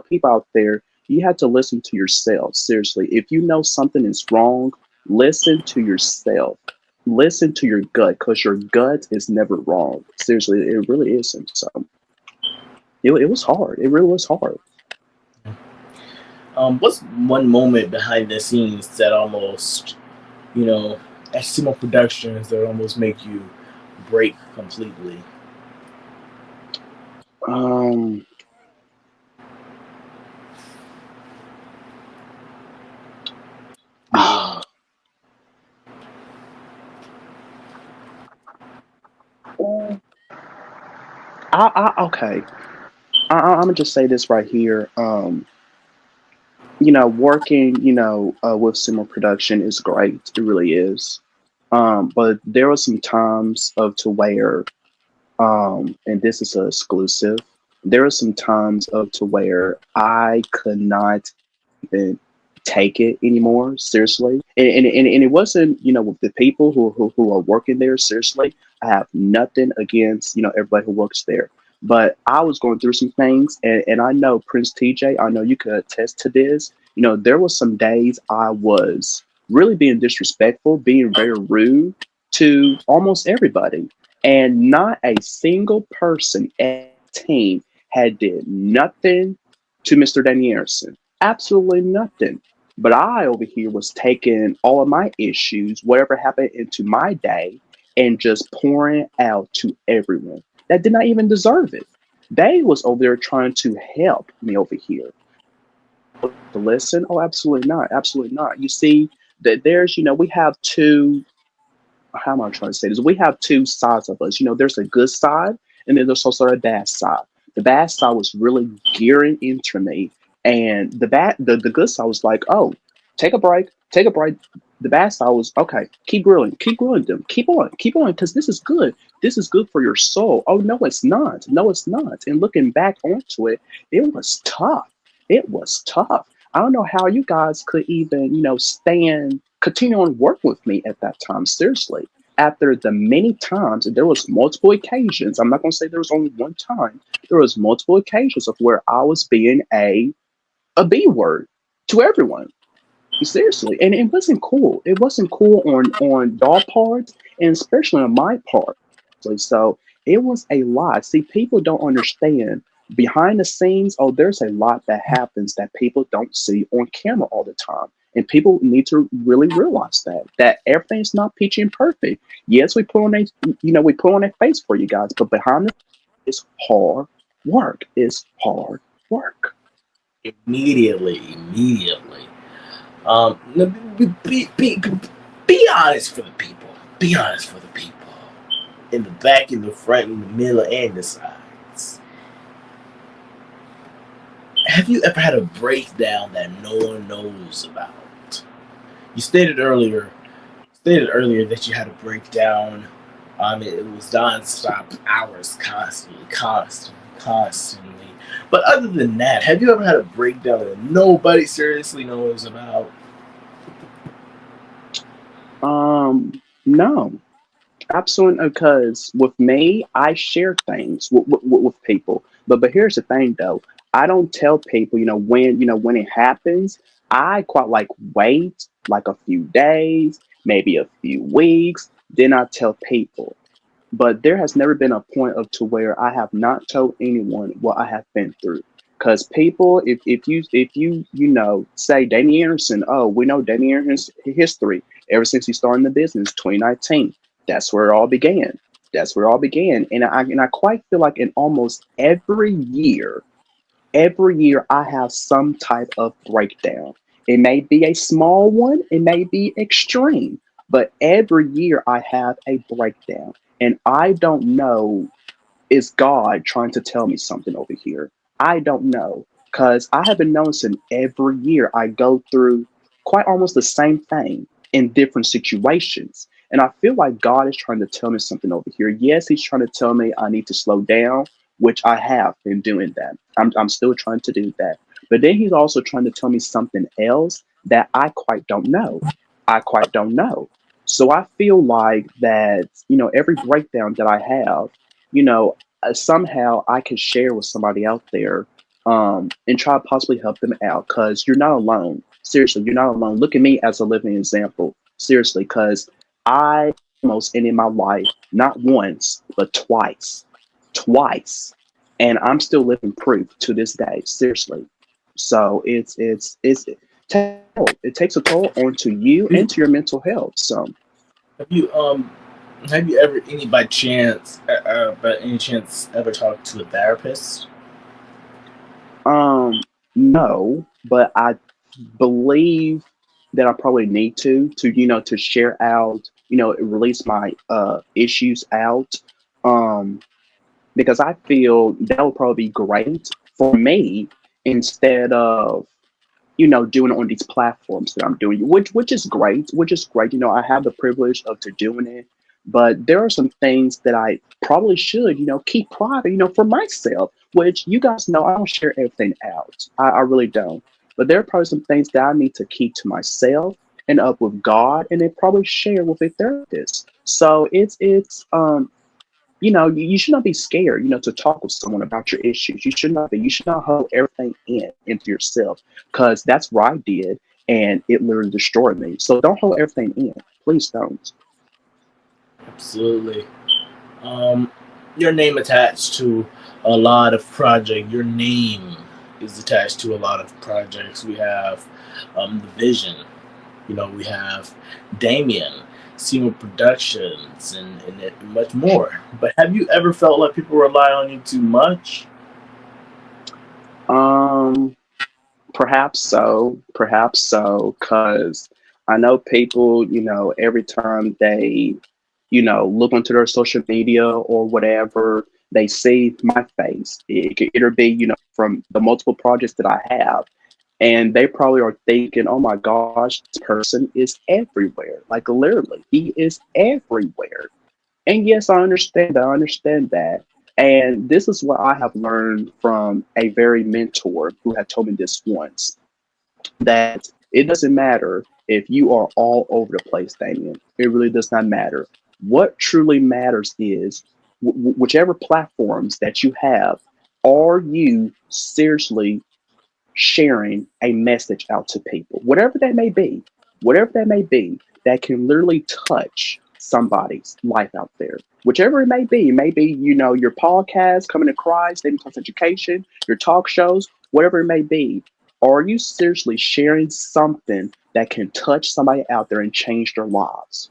S3: people out there, you have to listen to yourself. Seriously, if you know something is wrong, listen to yourself. Listen to your gut, because your gut is never wrong. Seriously, it really isn't. So it was hard. It really was hard.
S2: What's one moment behind the scenes that almost, you know, at Simo Productions that almost make you break completely?
S3: Um,
S2: The end.
S3: okay. I'm gonna just say this right here. Working, with Sumo Production is great. It really is. But there were some times of to where, and this is an exclusive. There were some times of to where I could not even take it anymore. Seriously, and it wasn't, with the people who are working there. Seriously, I have nothing against, everybody who works there. But I was going through some things, and I know Prince TJ, I know you could attest to this. There was some days I was really being disrespectful, being very rude to almost everybody, and not a single person at the team had did nothing to Mr. Danierson. Absolutely nothing. But I over here was taking all of my issues, whatever happened into my day, and just pouring it out to everyone that did not even deserve it. They was over there trying to help me over here. To listen? Oh, absolutely not. Absolutely not. You see that there's, we have two, how am I trying to say this? We have two sides of us. There's a good side, and then there's also a bad side. The bad side was really gearing into me, and the good side was like, oh, take a break, take a break. The bad side was, okay, keep grilling them, keep on, because this is good. This is good for your soul. Oh no, it's not. No, it's not. And looking back onto it, it was tough. It was tough. I don't know how you guys could even, continue on work with me at that time. Seriously, after the many times, and there was multiple occasions. I'm not going to say there was only one time. There was multiple occasions of where I was being a B word to everyone. Seriously, and it wasn't cool. It wasn't cool on y'all part, and especially on my part. So it was a lot. See, people don't understand behind the scenes. Oh, there's a lot that happens that people don't see on camera all the time, and people need to really realize that everything's not peachy and perfect. Yes, we put on a we put on a face for you guys, but behind the It's hard work. It's hard work.
S2: Immediately. No, be honest for the people. Be honest for the people. In the back, in the front, in the middle, and the sides. Have you ever had a breakdown that no one knows about? You stated earlier that you had a breakdown. It was non-stop hours, constantly. But other than that, have you ever had a breakdown that nobody seriously knows about?
S3: No, absolutely. Because with me, I share things with people. But here's the thing, though. I don't tell people, when it happens. I quite like wait like a few days, maybe a few weeks. Then I tell people. But there has never been a point of to where I have not told anyone what I have been through. Because people, if you say Damien Anderson, oh, we know Damien Anderson's history ever since he started in the business, 2019. That's where it all began. That's where it all began, and I quite feel like in almost every year I have some type of breakdown. It may be a small one, it may be extreme, but every year I have a breakdown. And I don't know, is God trying to tell me something over here? I don't know. Because I have been noticing every year I go through quite almost the same thing in different situations. And I feel like God is trying to tell me something over here. Yes, He's trying to tell me I need to slow down, which I have been doing that. I'm still trying to do that. But then He's also trying to tell me something else that I quite don't know. I quite don't know. So I feel like that, every breakdown that I have, you know, somehow I can share with somebody out there, and try to possibly help them out because you're not alone. Seriously, you're not alone. Look at me as a living example. Seriously, because I almost ended my life not once, but twice. Twice. And I'm still living proof to this day. Seriously. So it takes a toll onto you and to your mental health. So
S2: Have you ever by any chance ever talked to a therapist?
S3: no, but I believe that I probably need to share out, release my issues out. Um, because I feel that would probably be great for me instead of doing it on these platforms that I'm doing, which is great, which is great. I have the privilege of to doing it, but there are some things that I probably should, keep private, for myself. Which you guys know, I don't share everything out. I really don't. But there are probably some things that I need to keep to myself and up with God, and then probably share with a therapist. So you should not be scared, to talk with someone about your issues. You should not be. You should not hold everything into yourself, because that's what I did, and it literally destroyed me. So don't hold everything in. Please don't.
S2: Absolutely. Um, your name attached to a lot of projects. Your name is attached to a lot of projects. We have the Vision. We have Damien, Seymour Productions, and much more. But have you ever felt like people rely on you too much?
S3: Um, perhaps so, because I know people, every time they, look onto their social media or whatever, they see my face. It could either be, from the multiple projects that I have, and they probably are thinking, oh my gosh, this person is everywhere. Like literally, he is everywhere. And yes, I understand that. I understand that. And this is what I have learned from a very mentor who had told me this once, that it doesn't matter if you are all over the place, Damien. It really does not matter. What truly matters is whichever platforms that you have, are you seriously sharing a message out to people, whatever that may be, that can literally touch somebody's life out there. Whichever it may be, your podcast, Coming to Christ, Dating Plus Education, your talk shows, whatever it may be. Are you seriously sharing something that can touch somebody out there and change their lives?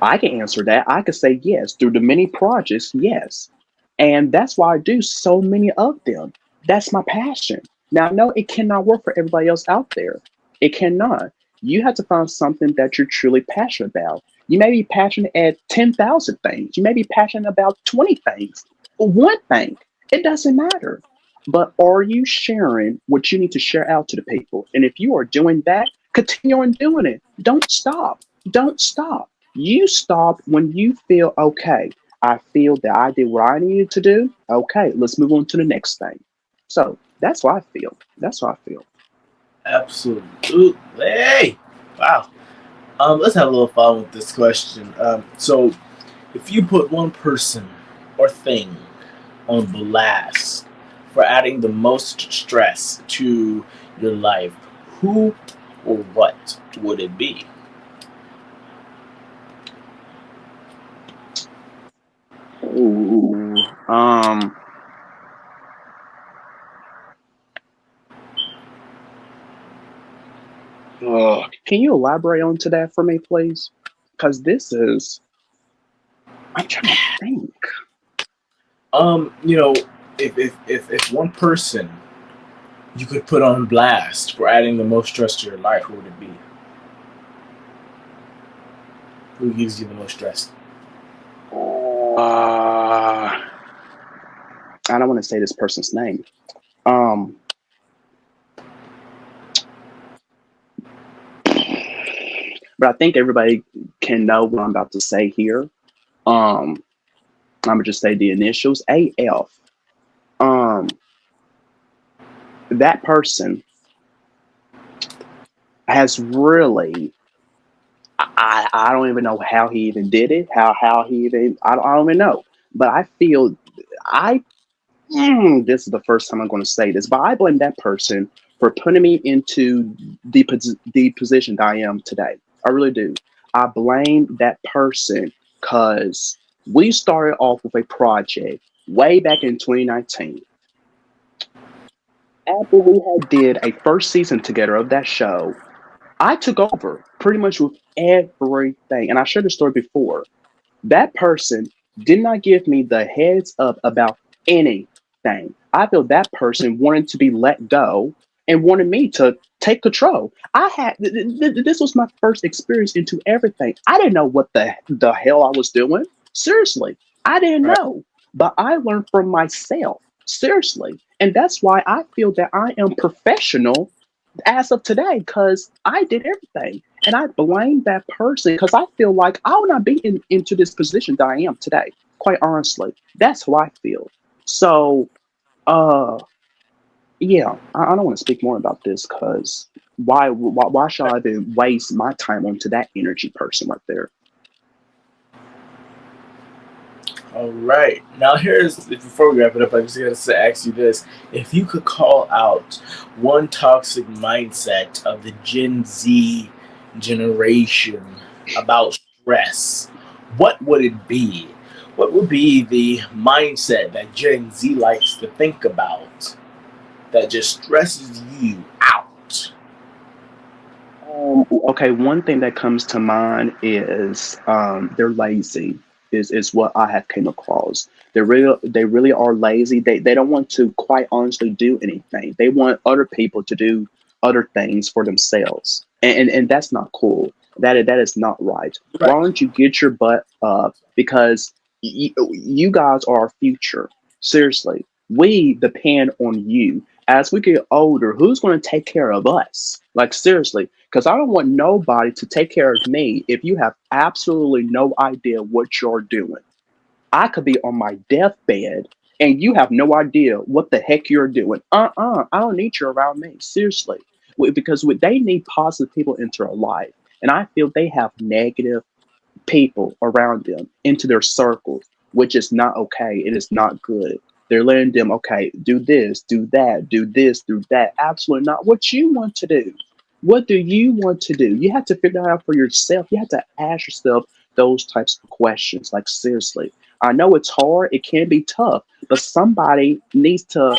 S3: I can answer that. I could say yes. Through the many projects, yes. And that's why I do so many of them. That's my passion. Now, I know it cannot work for everybody else out there. It cannot. You have to find something that you're truly passionate about. You may be passionate at 10,000 things. You may be passionate about 20 things or one thing. It doesn't matter. But are you sharing what you need to share out to the people? And if you are doing that, continue on doing it. Don't stop. Don't stop. You stop when you feel okay. I feel that I did what I needed to do. Okay, let's move on to the next thing. So that's what I feel. That's what I feel.
S2: Absolutely. Hey, wow. Let's have a little fun with this question. So, if you put one person or thing on blast for adding the most stress to your life, who or what would it be?
S3: Ooh, can you elaborate onto that for me, please? Because this is, I'm trying to think.
S2: You know, if one person you could put on blast for adding the most stress to your life, who would it be? Who gives you the most stress?
S3: I don't want to say this person's name. Um, but I think everybody can know what I'm about to say here. I'm gonna just say the initials AF. Um, that person has really. I don't even know how he even did it. How he even I don't even know. But I feel I this is the first time I'm going to say this, but I blame that person for putting me into the position that I am today. I really do. I blame that person because we started off with a project way back in 2019. After we had did a first season together of that show, I took over pretty much with everything. And I shared the story before. That person did not give me the heads up about anything. I feel that person wanted to be let go and wanted me to take control. I had this was my first experience into everything. I didn't know what the hell I was doing. Seriously, I didn't
S2: Right.
S3: know, but I learned from myself. Seriously, and that's why I feel that I am professional as of today because I did everything. And I blame that person because I feel like I would not be into this position that I am today. Quite honestly, that's how I feel. So, uh, yeah, I don't want to speak more about this because why should I even waste my time onto that energy person right there?
S2: All right. Now, here's before we wrap it up, I just gotta ask you this: if you could call out one toxic mindset of the Gen Z generation about stress, what would it be? What would be the mindset that Gen Z likes to think about that just stresses you out?
S3: Okay, one thing that comes to mind is they're lazy. Is what I have came across. They really are lazy. They don't want to quite honestly do anything. They want other people to do other things for themselves, and that's not cool. That is not right. Why
S2: Right.
S3: don't you get your butt up? Because you guys are our future. Seriously, we depend on you. As we get older, who's going to take care of us? Like seriously, because I don't want nobody to take care of me if you have absolutely no idea what you're doing. I could be on my deathbed and you have no idea what the heck you're doing. I don't need you around me. Seriously. Because they need positive people into their life. And I feel they have negative people around them into their circles, which is not okay. It is not good. They're letting them, okay, do this, do that, do this, do that. Absolutely not what you want to do. What do you want to do? You have to figure that out for yourself. You have to ask yourself those types of questions. Like, seriously, I know it's hard, it can be tough, but somebody needs to,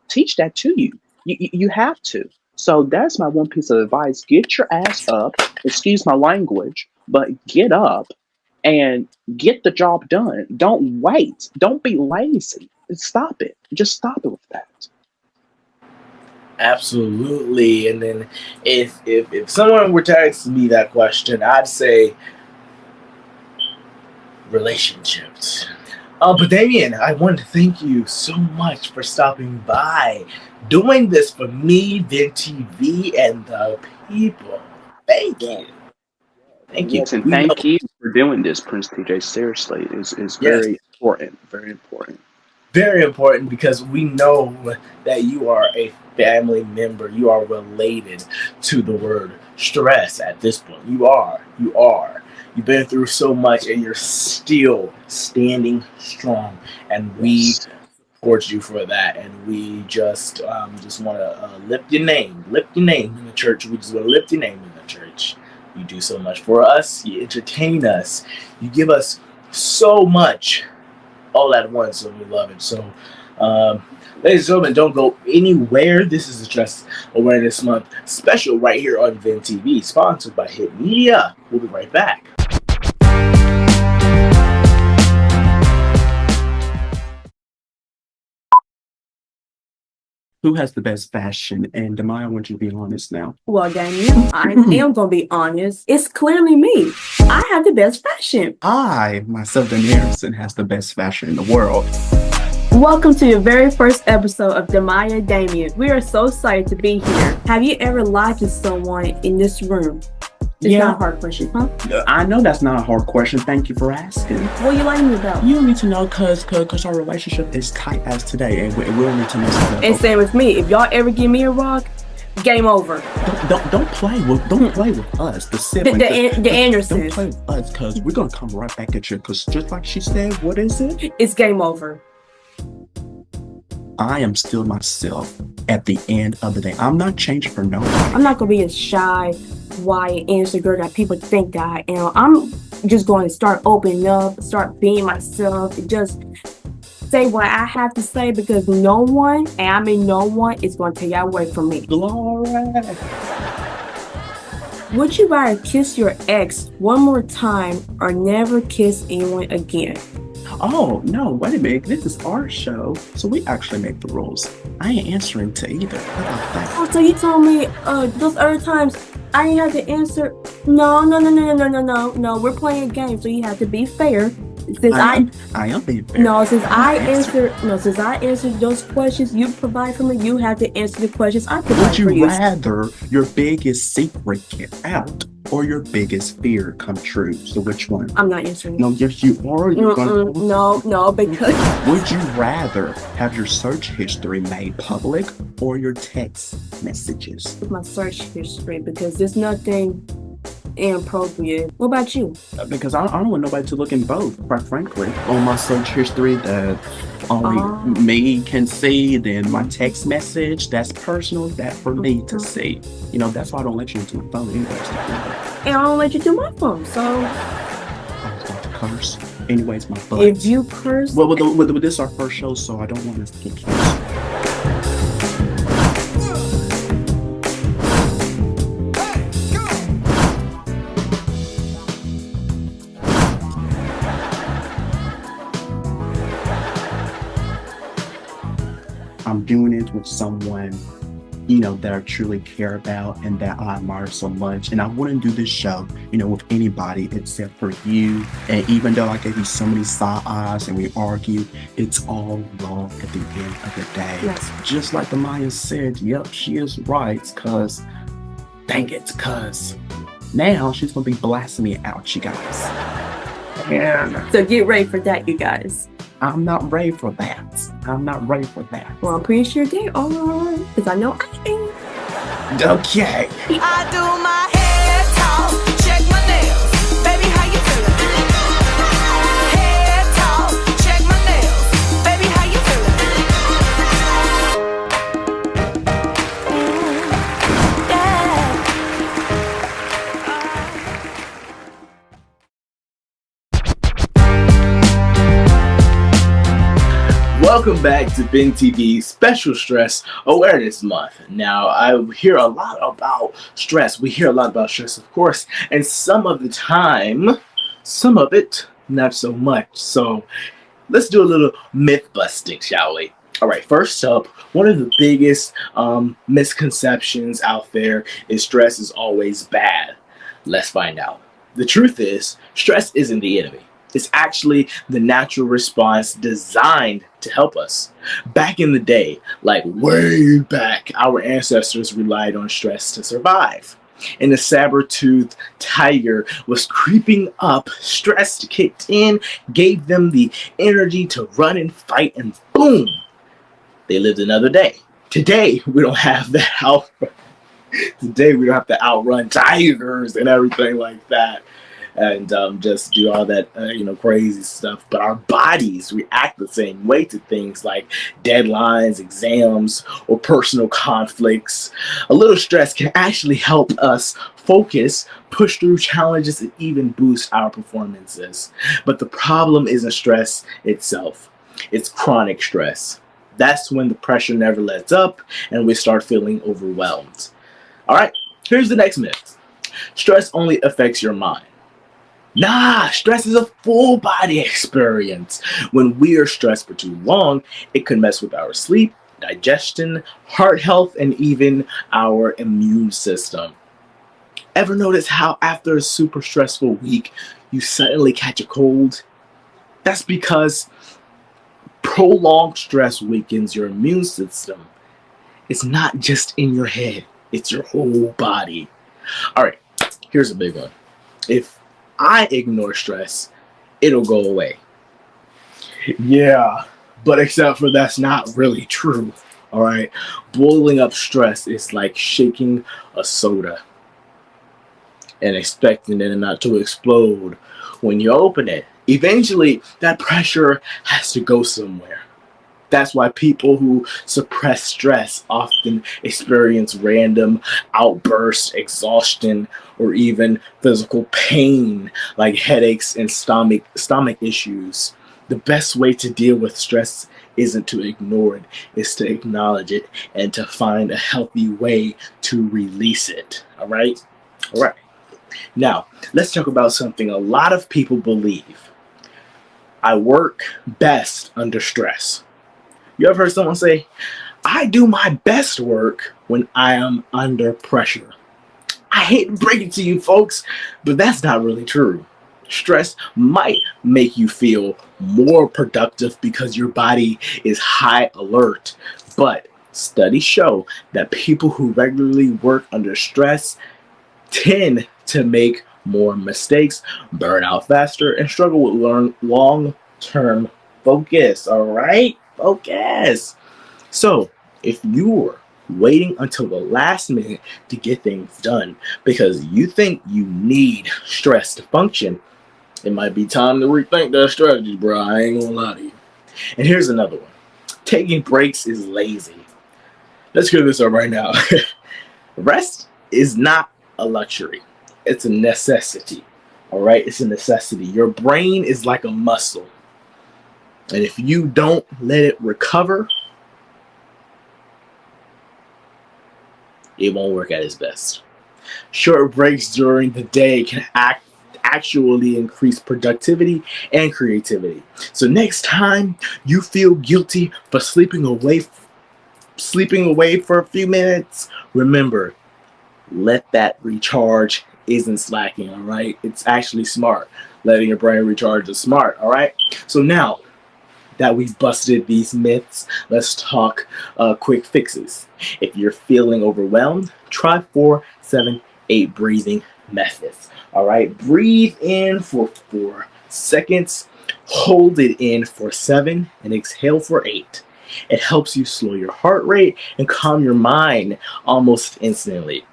S3: teach that to you. You have to. So that's my one piece of advice. Get your ass up. Excuse my language, but get up and get the job done. Don't wait. Don't be lazy. Stop it. Just stop it with that.
S2: Absolutely. And then if someone were to ask me that question, I'd say relationships. But Damien, I want to thank you so much for stopping by, doing this for me, VENtv, and the people. Thank you. Thank you.
S3: Yes, and
S2: We know,
S3: thank you for doing this, Prince TJ. Seriously, it's
S2: yes,
S3: very important. Very important.
S2: very important because we know that you are a family member. You are related to the word stress at this point. You are. You are. You've been through so much and you're still standing strong. And we
S3: Yes.
S2: support you for that. And we just want to lift your name in the church. We just want to lift your name in the church. You do so much for us. You entertain us. You give us so much all at once, and we love it. So, ladies and gentlemen, don't go anywhere. This is the Stress Awareness Month special right here on VENtv, sponsored by Hit Media. We'll be right back.
S3: Who has the best fashion? And Demaya, I want you to be honest now.
S4: Well, Daniel, I am gonna be honest. It's clearly me. I have the best fashion.
S3: I, myself, Daniel Harrison, has the best fashion in the world.
S4: Welcome to your very first episode of Demaya Damien. We are so excited to be here. Have you ever lied to someone in this room? It's
S3: Yeah.
S4: not a hard question, huh?
S3: I know that's not a hard question. Thank you for asking.
S4: What are you lying about?
S3: You don't need to know because our relationship is tight as today, and we don't need to know something.
S4: And same with me. If y'all ever give me a rock, game over.
S3: Don't play with us, the siblings.
S4: The Andersons.
S3: Don't play with us because we're gonna come right back at you. Because just like she said, what is it?
S4: It's game over.
S3: I am still myself at the end of the day. I'm not changing for nobody.
S4: I'm not gonna be a shy, white, innocent girl that people think that I am. I'm just going to start opening up, start being myself, just say what I have to say because no one, and I mean no one, is going to take that away from me.
S3: Glory.
S4: Would you rather kiss your ex one more time or never kiss anyone again?
S3: Oh, no, wait a minute. This is our show, so we actually make the rules. I ain't answering to either. How about that?
S4: Oh, so you told me those other times I didn't have to answer. No. We're playing a game, so you have to be fair. Since
S3: I am being fair.
S4: since I answered those questions you provide for me, you have to answer the questions I provide
S3: Would
S4: for
S3: you
S4: you.
S3: rather your biggest secret get out or your biggest fear come true? So which one?
S4: I'm not answering.
S3: No, yes, you are. You're gonna...
S4: No, because
S3: Would you rather have your search history made public or your text messages?
S4: my search history, because there's nothing inappropriate. What about you?
S3: Because I don't want nobody to look in both, quite frankly. On my search history that only me can see, then my text message, that's personal, that for me to see. You know, that's why I don't let you into my phone anyways.
S4: And I don't let you do my phone, so
S3: I was about to curse. Anyways, my butt.
S4: if you curse,
S3: Well, this is our first show, so I don't want us to get canceled. I'm doing it with someone, you know, that I truly care about and that I admire so much. And I wouldn't do this show, you know, with anybody except for you. And even though I gave you so many side eyes and we argue, it's all love at the end of the day.
S4: Yes.
S3: Just like the Maya said, yep, she is right, because, dang it, because now she's going to be blasting me out, you guys. And
S4: so get ready for that, you guys.
S3: I'm not ready for that. I'm not ready for that.
S4: Well, I'm pretty sure they are, because I know I am.
S3: Okay.
S5: I do my hair talk, check my nails. Baby, how you feeling? Hair talk, check my nails. Baby, how you feeling? Yeah.
S2: Welcome back to VENtv Special Stress Awareness Month. Now, I hear a lot about stress. We hear a lot about stress, of course, and some of the time, Some of it, not so much. So let's do a little myth busting, shall we? All right, first up, one of the biggest misconceptions out there is stress is always bad. Let's find out. The truth is, stress isn't the enemy. It's actually the natural response designed to help us. Back in the day, like way back, our ancestors relied on stress to survive. And the saber-toothed tiger was creeping up, stress kicked in, gave them the energy to run and fight, and boom, they lived another day. Today, we don't have that. Today, we don't have to outrun tigers and everything like that, and just do all that crazy stuff. But our bodies react the same way to things like deadlines, exams, or personal conflicts. A little stress can actually help us focus, push through challenges, and even boost our performances. But the problem isn't stress itself, it's chronic stress. That's when the pressure never lets up and we start feeling overwhelmed. All right, here's the next myth. Stress only affects your mind. Nah, stress is a full body experience. When we are stressed for too long, it can mess with our sleep, digestion, heart health, and even our immune system. Ever notice how after a super stressful week, you suddenly catch a cold? That's because prolonged stress weakens your immune system. It's not just in your head, it's your whole body. All right, here's a big one. If I ignore stress, it'll go away. Yeah, but except for that's not really true. All right, boiling up stress is like shaking a soda and expecting it not to explode when you open it. Eventually, that pressure has to go somewhere. That's why people who suppress stress often experience random outbursts, exhaustion, or even physical pain like headaches and stomach issues. The best way to deal with stress isn't to ignore it, it's to acknowledge it and to find a healthy way to release it. All right? All right. Now, let's talk about something a lot of people believe. I work best under stress. You ever heard someone say, I do my best work when I am under pressure? I hate to break it to you folks, but that's not really true. Stress might make you feel more productive because your body is high alert, but studies show that people who regularly work under stress tend to make more mistakes, burn out faster, and struggle with long-term focus. All right? Focus. So, if you're waiting until the last minute to get things done because you think you need stress to function, it might be time to rethink that strategy, bro. I ain't gonna lie to you. And here's another one. Taking breaks is lazy. Let's clear this up right now. Rest is not a luxury. It's a necessity. All right? It's a necessity. Your brain is like a muscle. And if you don't let it recover, it won't work at its best. Short breaks during the day can actually increase productivity and creativity. So next time you feel guilty for sleeping away for a few minutes, remember, let that recharge isn't slacking, all right? It's actually smart. Letting your brain recharge is smart, all right? So now that we've busted these myths, let's talk quick fixes. If you're feeling overwhelmed, try 4-7-8 breathing methods. All right, breathe in for 4 seconds, hold it in for 7, and exhale for 8. It helps you slow your heart rate and calm your mind almost instantly.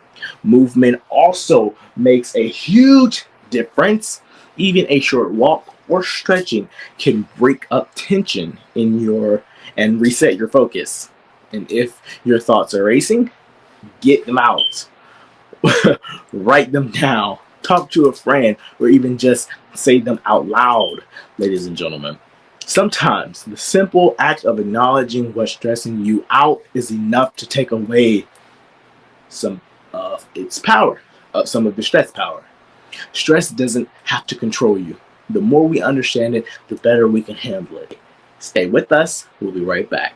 S2: Movement also makes a huge difference. Even a short walk or stretching can break up tension and reset your focus. And if your thoughts are racing, get them out. Write them down. Talk to a friend, or even just say them out loud, ladies and gentlemen. Sometimes the simple act of acknowledging what's stressing you out is enough to take away some of its power, some of the stress power. Stress doesn't have to control you. The more we understand it, the better we can handle it. Stay with us. We'll be right back.